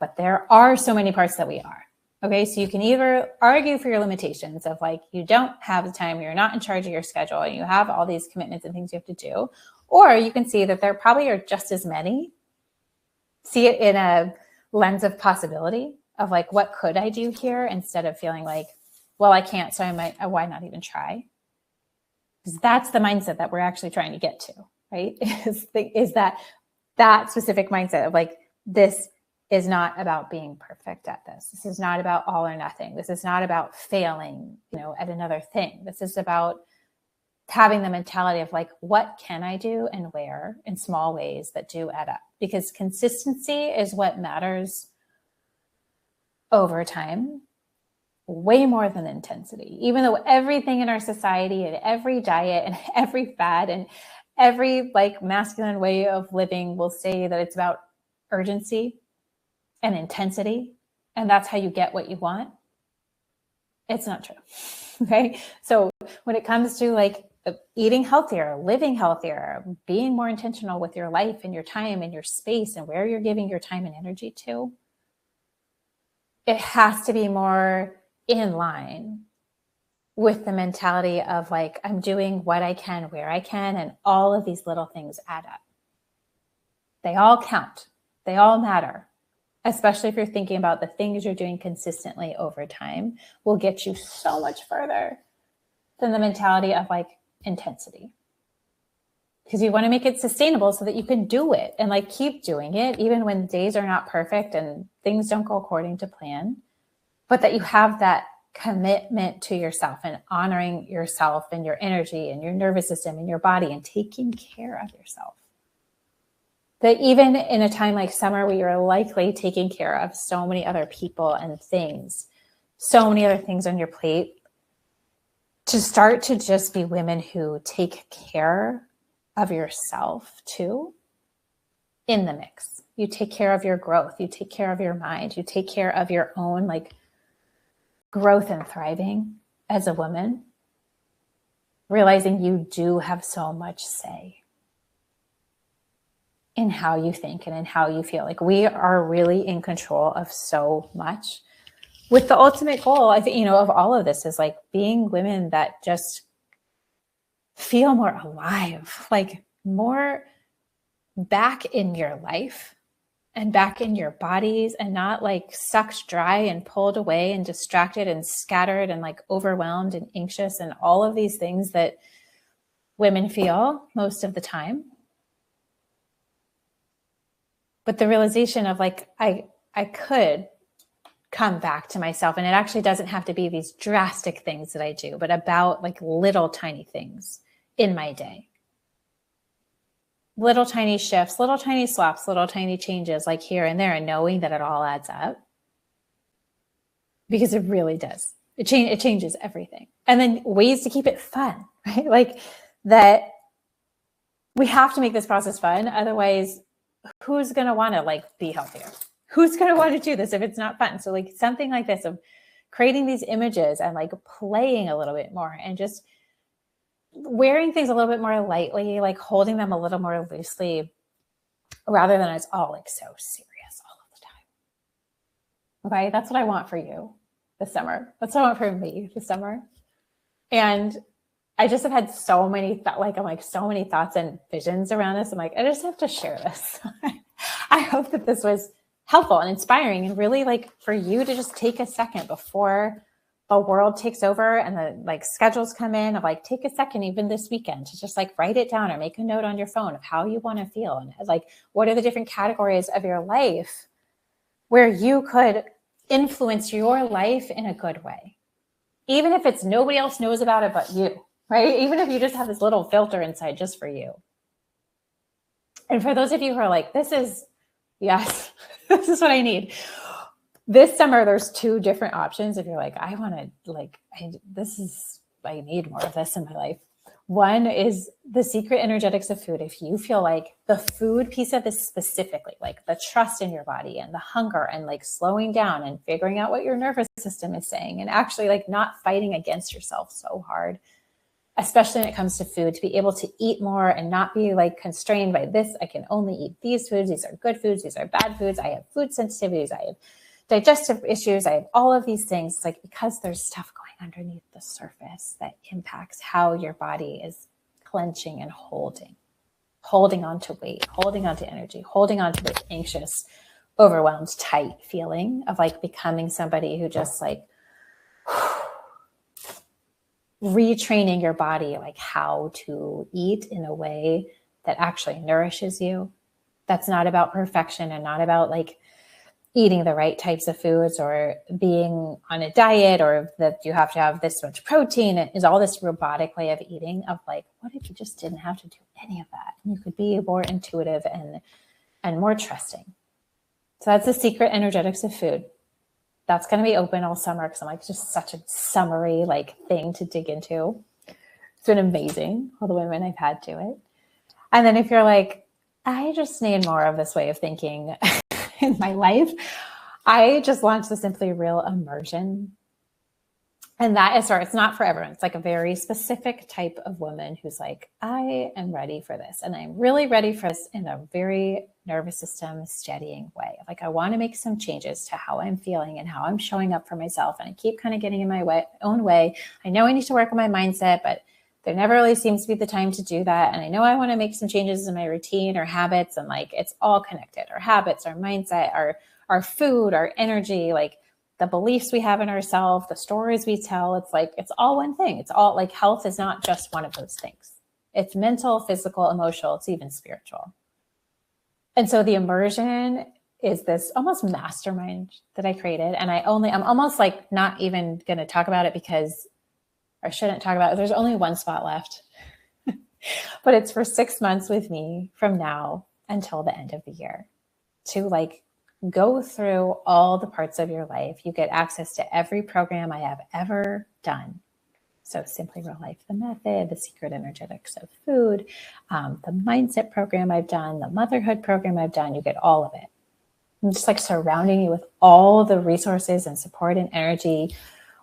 but there are so many parts that we are. Okay, so you can either argue for your limitations of like, you don't have the time, you're not in charge of your schedule, and you have all these commitments and things you have to do. Or you can see that there probably are just as many. See it in a lens of possibility of like, what could I do here, instead of feeling like, well, I can't, so I might, why not even try? Because that's the mindset that we're actually trying to get to, right? Is that specific mindset of like, this is not about being perfect at this. This is not about all or nothing. This is not about failing, at another thing. This is about having the mentality of like, what can I do and where, in small ways that do add up? Because consistency is what matters over time, way more than intensity. Even though everything in our society and every diet and every fad and every like masculine way of living will say that it's about urgency and intensity, and that's how you get what you want. It's not true. Okay. So when it comes to like eating healthier, living healthier, being more intentional with your life and your time and your space and where you're giving your time and energy to, it has to be more in line with the mentality of like, I'm doing what I can, where I can, and all of these little things add up. They all count. They all matter. Especially if you're thinking about the things you're doing consistently over time will get you so much further than the mentality of like intensity. Because you want to make it sustainable so that you can do it and like keep doing it, even when days are not perfect and things don't go according to plan, but that you have that commitment to yourself and honoring yourself and your energy and your nervous system and your body and taking care of yourself. That even in a time like summer, where you're likely taking care of so many other people and things, so many other things on your plate, to start to just be women who take care of yourself too in the mix. You take care of your growth. You take care of your mind. You take care of your own like growth and thriving as a woman, realizing you do have so much say in how you think and in how you feel. Like we are really in control of so much, with the ultimate goal, I think, of all of this is like being women that just feel more alive, like more back in your life and back in your bodies, and not like sucked dry and pulled away and distracted and scattered and like overwhelmed and anxious and all of these things that women feel most of the time. But the realization of like, I could come back to myself, and it actually doesn't have to be these drastic things that I do, but about like little tiny things in my day. Little tiny shifts, little tiny swaps, little tiny changes like here and there, and knowing that it all adds up. Because it really does. It changes everything. And then ways to keep it fun, right? Like that we have to make this process fun. Otherwise, who's going to want to like be healthier? Who's going to want to do this if it's not fun? So like something like this of creating these images and like playing a little bit more and just wearing things a little bit more lightly, like holding them a little more loosely, rather than it's all like so serious all of the time. Okay. That's what I want for you this summer. That's what I want for me this summer. And I just have had so many so many thoughts and visions around this. I'm like, I just have to share this. I hope that this was helpful and inspiring, and really like for you to just take a second before the world takes over and the like schedules come in, of like, take a second, even this weekend, to just like write it down or make a note on your phone of how you want to feel. And like, what are the different categories of your life where you could influence your life in a good way? Even if it's nobody else knows about it but you, right? Even if you just have this little filter inside just for you. And for those of you who are like, yes, this is what I need. This summer, there's two different options. If you're like, I need more of this in my life. One is the secret energetics of food. If you feel like the food piece of this specifically, like the trust in your body and the hunger and like slowing down and figuring out what your nervous system is saying, and actually like not fighting against yourself so hard, especially when it comes to food, to be able to eat more and not be like constrained by this. I can only eat these foods. These are good foods. These are bad foods. I have food sensitivities. I have digestive issues. I have all of these things. It's like, because there's stuff going underneath the surface that impacts how your body is clenching and holding on to weight, holding on to energy, holding on to this anxious, overwhelmed, tight feeling of like becoming somebody who just like retraining your body, like how to eat in a way that actually nourishes you. That's not about perfection and not about like eating the right types of foods or being on a diet or that you have to have this much protein. It is all this robotic way of eating of like, what if you just didn't have to do any of that? And you could be more intuitive and more trusting. So that's the secret energetics of food. That's going to be open all summer because I'm like, it's just such a summery like thing to dig into. It's been amazing, all the women I've had to it. And then if you're like, I just need more of this way of thinking in my life, I just launched the Simply Real Immersion. And that is, sorry, it's not for everyone. It's like a very specific type of woman who's like, I am ready for this. And I'm really ready for this in a very nervous system steadying way. Like I want to make some changes to how I'm feeling and how I'm showing up for myself. And I keep kind of getting in my own way. I know I need to work on my mindset, but there never really seems to be the time to do that. And I know I want to make some changes in my routine or habits, and like it's all connected. Our habits, our mindset, our food, our energy, like the beliefs we have in ourselves, the stories we tell. It's like, it's all one thing. It's all like health is not just one of those things. It's mental, physical, emotional, it's even spiritual. And so the immersion is this almost mastermind that I created. And I'm almost like not even going to talk about it because I shouldn't talk about it. There's only one spot left, but it's for 6 months with me from now until the end of the year to like go through all the parts of your life. You get access to every program I have ever done. So Simply Real Life, the method, the secret energetics of food, the mindset program I've done, the motherhood program I've done, you get all of it. I'm just like surrounding you with all the resources and support and energy.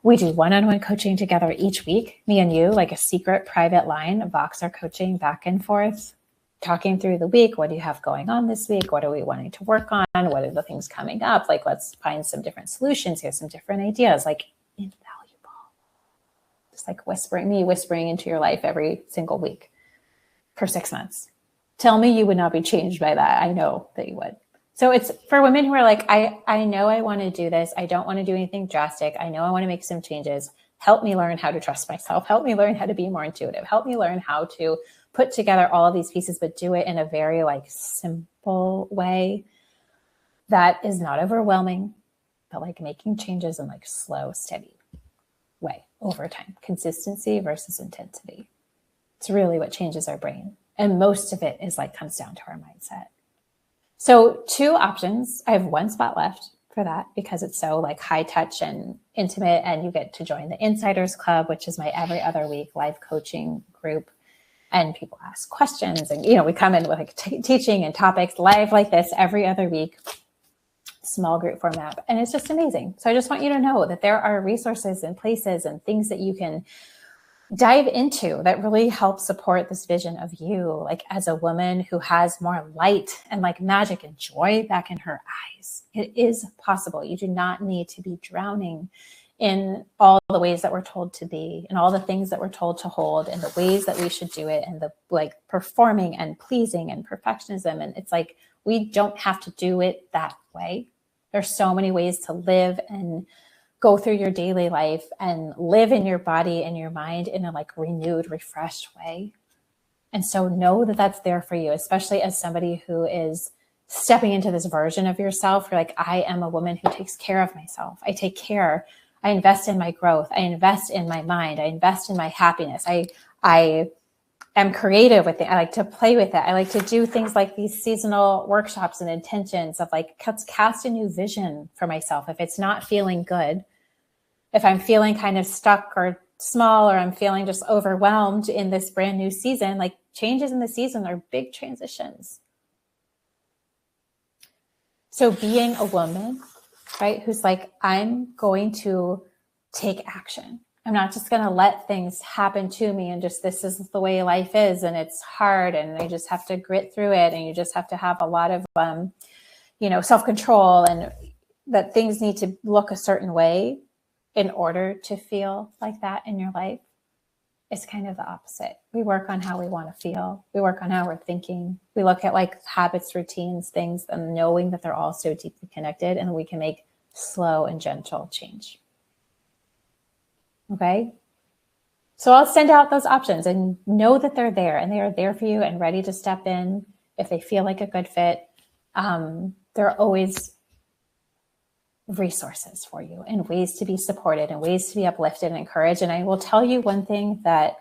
We do one-on-one coaching together each week, me and you, like a secret private line of Voxer coaching back and forth, talking through the week. What do you have going on this week? What are we wanting to work on? What are the things coming up? Like, let's find some different solutions here, some different ideas, like invaluable. Just like whispering into your life every single week for 6 months. Tell me you would not be changed by that. I know that you would. So it's for women who are like, I know I want to do this. I don't want to do anything drastic. I know I want to make some changes. Help me learn how to trust myself. Help me learn how to be more intuitive. Help me learn how to put together all of these pieces, but do it in a very like simple way that is not overwhelming, but like making changes in like slow, steady way over time. Consistency versus intensity. It's really what changes our brain. And most of it is like comes down to our mindset. So 2 options. I have 1 spot left for that because it's so like high touch and intimate, and you get to join the Insiders Club, which is my every other week live coaching group. And people ask questions, and we come in with like teaching and topics live like this every other week, small group format, and it's just amazing. So I just want you to know that there are resources and places and things that you can dive into that really help support this vision of you, like as a woman who has more light and like magic and joy back in her eyes. It is possible. You do not need to be drowning in all the ways that we're told to be and all the things that we're told to hold and the ways that we should do it and the like performing and pleasing and perfectionism. And it's like, we don't have to do it that way. There's so many ways to live and go through your daily life and live in your body and your mind in a like renewed, refreshed way. And so know that that's there for you, especially as somebody who is stepping into this version of yourself. You're like, I am a woman who takes care of myself. I take care. I invest in my growth. I invest in my mind. I invest in my happiness. I am creative with it. I like to play with it. I like to do things like these seasonal workshops and intentions of like, let's cast a new vision for myself. If it's not feeling good, if I'm feeling kind of stuck or small, or I'm feeling just overwhelmed in this brand new season, like changes in the season are big transitions. So being a woman, right, who's like, I'm going to take action. I'm not just going to let things happen to me and just, this is the way life is and it's hard and I just have to grit through it. And you just have to have a lot of, self-control and that things need to look a certain way in order to feel like that in your life. It's kind of the opposite. We work on how we want to feel. We work on how we're thinking. We look at like habits, routines, things, and knowing that they're all so deeply connected, and we can make slow and gentle change. Okay? So I'll send out those options and know that they're there, and they are there for you and ready to step in if they feel like a good fit. There are always resources for you and ways to be supported and ways to be uplifted and encouraged. And I will tell you one thing that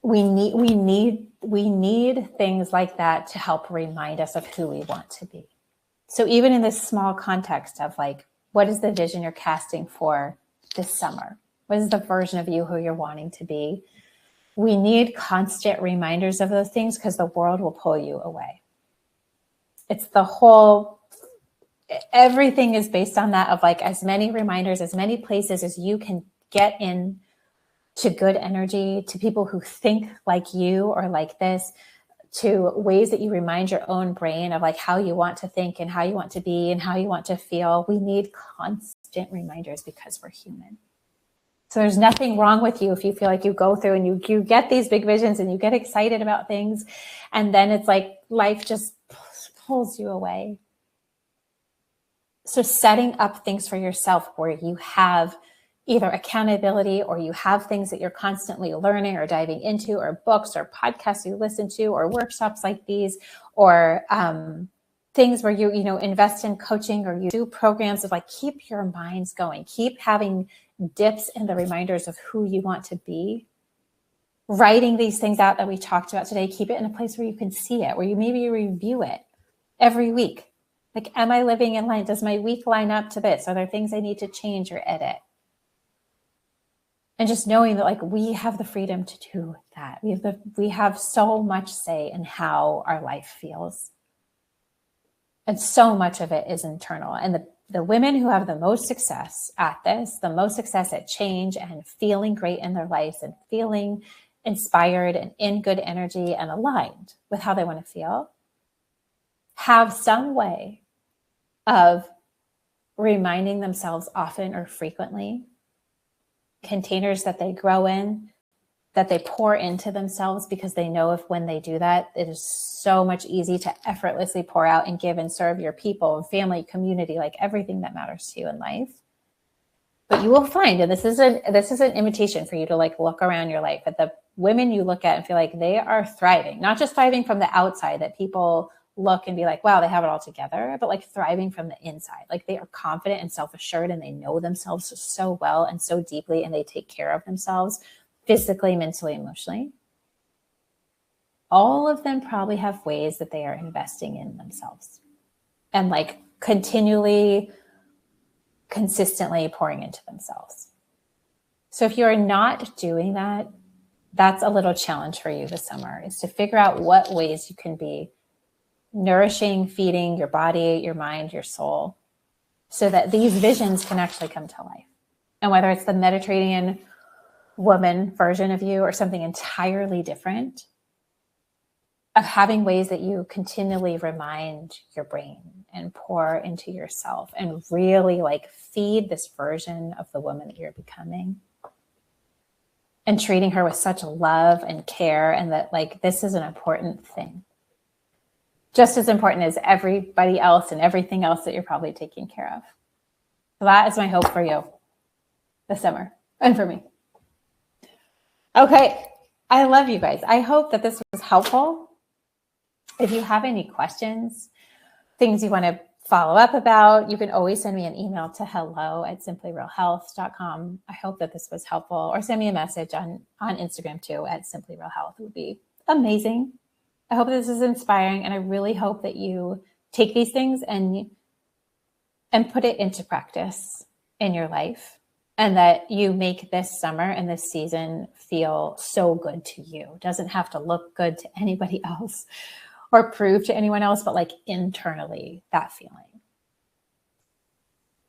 we need things like that to help remind us of who we want to be. So even in this small context of like, what is the vision you're casting for this summer? What is the version of you who you're wanting to be? We need constant reminders of those things because the world will pull you away. It's the whole, everything is based on that of like as many reminders, as many places as you can get in to good energy, to people who think like you or like this, to ways that you remind your own brain of like how you want to think and how you want to be and how you want to feel. We need constant reminders because we're human. So there's nothing wrong with you if you feel like you go through and you get these big visions and you get excited about things, and then it's like life just pulls you away. So setting up things for yourself where you have either accountability or you have things that you're constantly learning or diving into, or books or podcasts you listen to, or workshops like these, or things where you invest in coaching, or you do programs of like, keep your minds going, keep having dips in the reminders of who you want to be. Writing these things out that we talked about today, keep it in a place where you can see it, where you maybe review it every week. Like, am I living in line? Does my week line up to this? Are there things I need to change or edit? And just knowing that like we have the freedom to do that. We have so much say in how our life feels. And so much of it is internal. And the women who have the most success at this, the most success at change and feeling great in their lives and feeling inspired and in good energy and aligned with how they want to feel, have some way of reminding themselves often or frequently, containers that they grow in, that they pour into themselves, because they know if when they do that, it is so much easy to effortlessly pour out and give and serve your people, family, community, like everything that matters to you in life. But you will find, and this is an invitation for you to like look around your life at the women you look at and feel like they are thriving, not just thriving from the outside that people look and be like, wow, they have it all together, but like thriving from the inside. Like they are confident and self-assured, and they know themselves so well and so deeply, and they take care of themselves physically, mentally, emotionally. All of them probably have ways that they are investing in themselves and like continually, consistently pouring into themselves. So if you're not doing that, that's a little challenge for you this summer, is to figure out what ways you can be nourishing, feeding your body, your mind, your soul, so that these visions can actually come to life. And whether it's the Mediterranean woman version of you or something entirely different, of having ways that you continually remind your brain and pour into yourself and really like feed this version of the woman that you're becoming, and treating her with such love and care, and that like this is an important thing, just as important as everybody else and everything else that you're probably taking care of. So that is my hope for you this summer, and for me. Okay, I love you guys. I hope that this was helpful. If you have any questions, things you want to follow up about, you can always send me an email to hello@simplyrealhealth.com. I hope that this was helpful, or send me a message on Instagram too @simplyrealhealth. It would be amazing. I hope this is inspiring, and I really hope that you take these things and put it into practice in your life, and that you make this summer and this season feel so good to you. It doesn't have to look good to anybody else or prove to anyone else, but like internally, that feeling.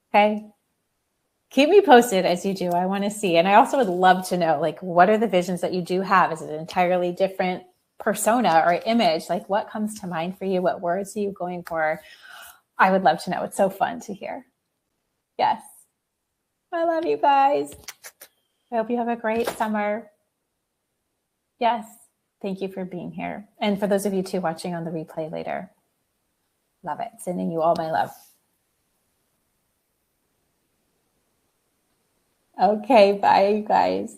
Okay? Keep me posted as you do. I want to see. And I also would love to know, like, what are the visions that you do have? Is it an entirely different persona or image? Like, what comes to mind for you? What words are you going for? I would love to know. It's so fun to hear. Yes. I love you guys. I hope you have a great summer. Yes. Thank you for being here. And for those of you too watching on the replay later, love it. Sending you all my love. Okay, bye, you guys.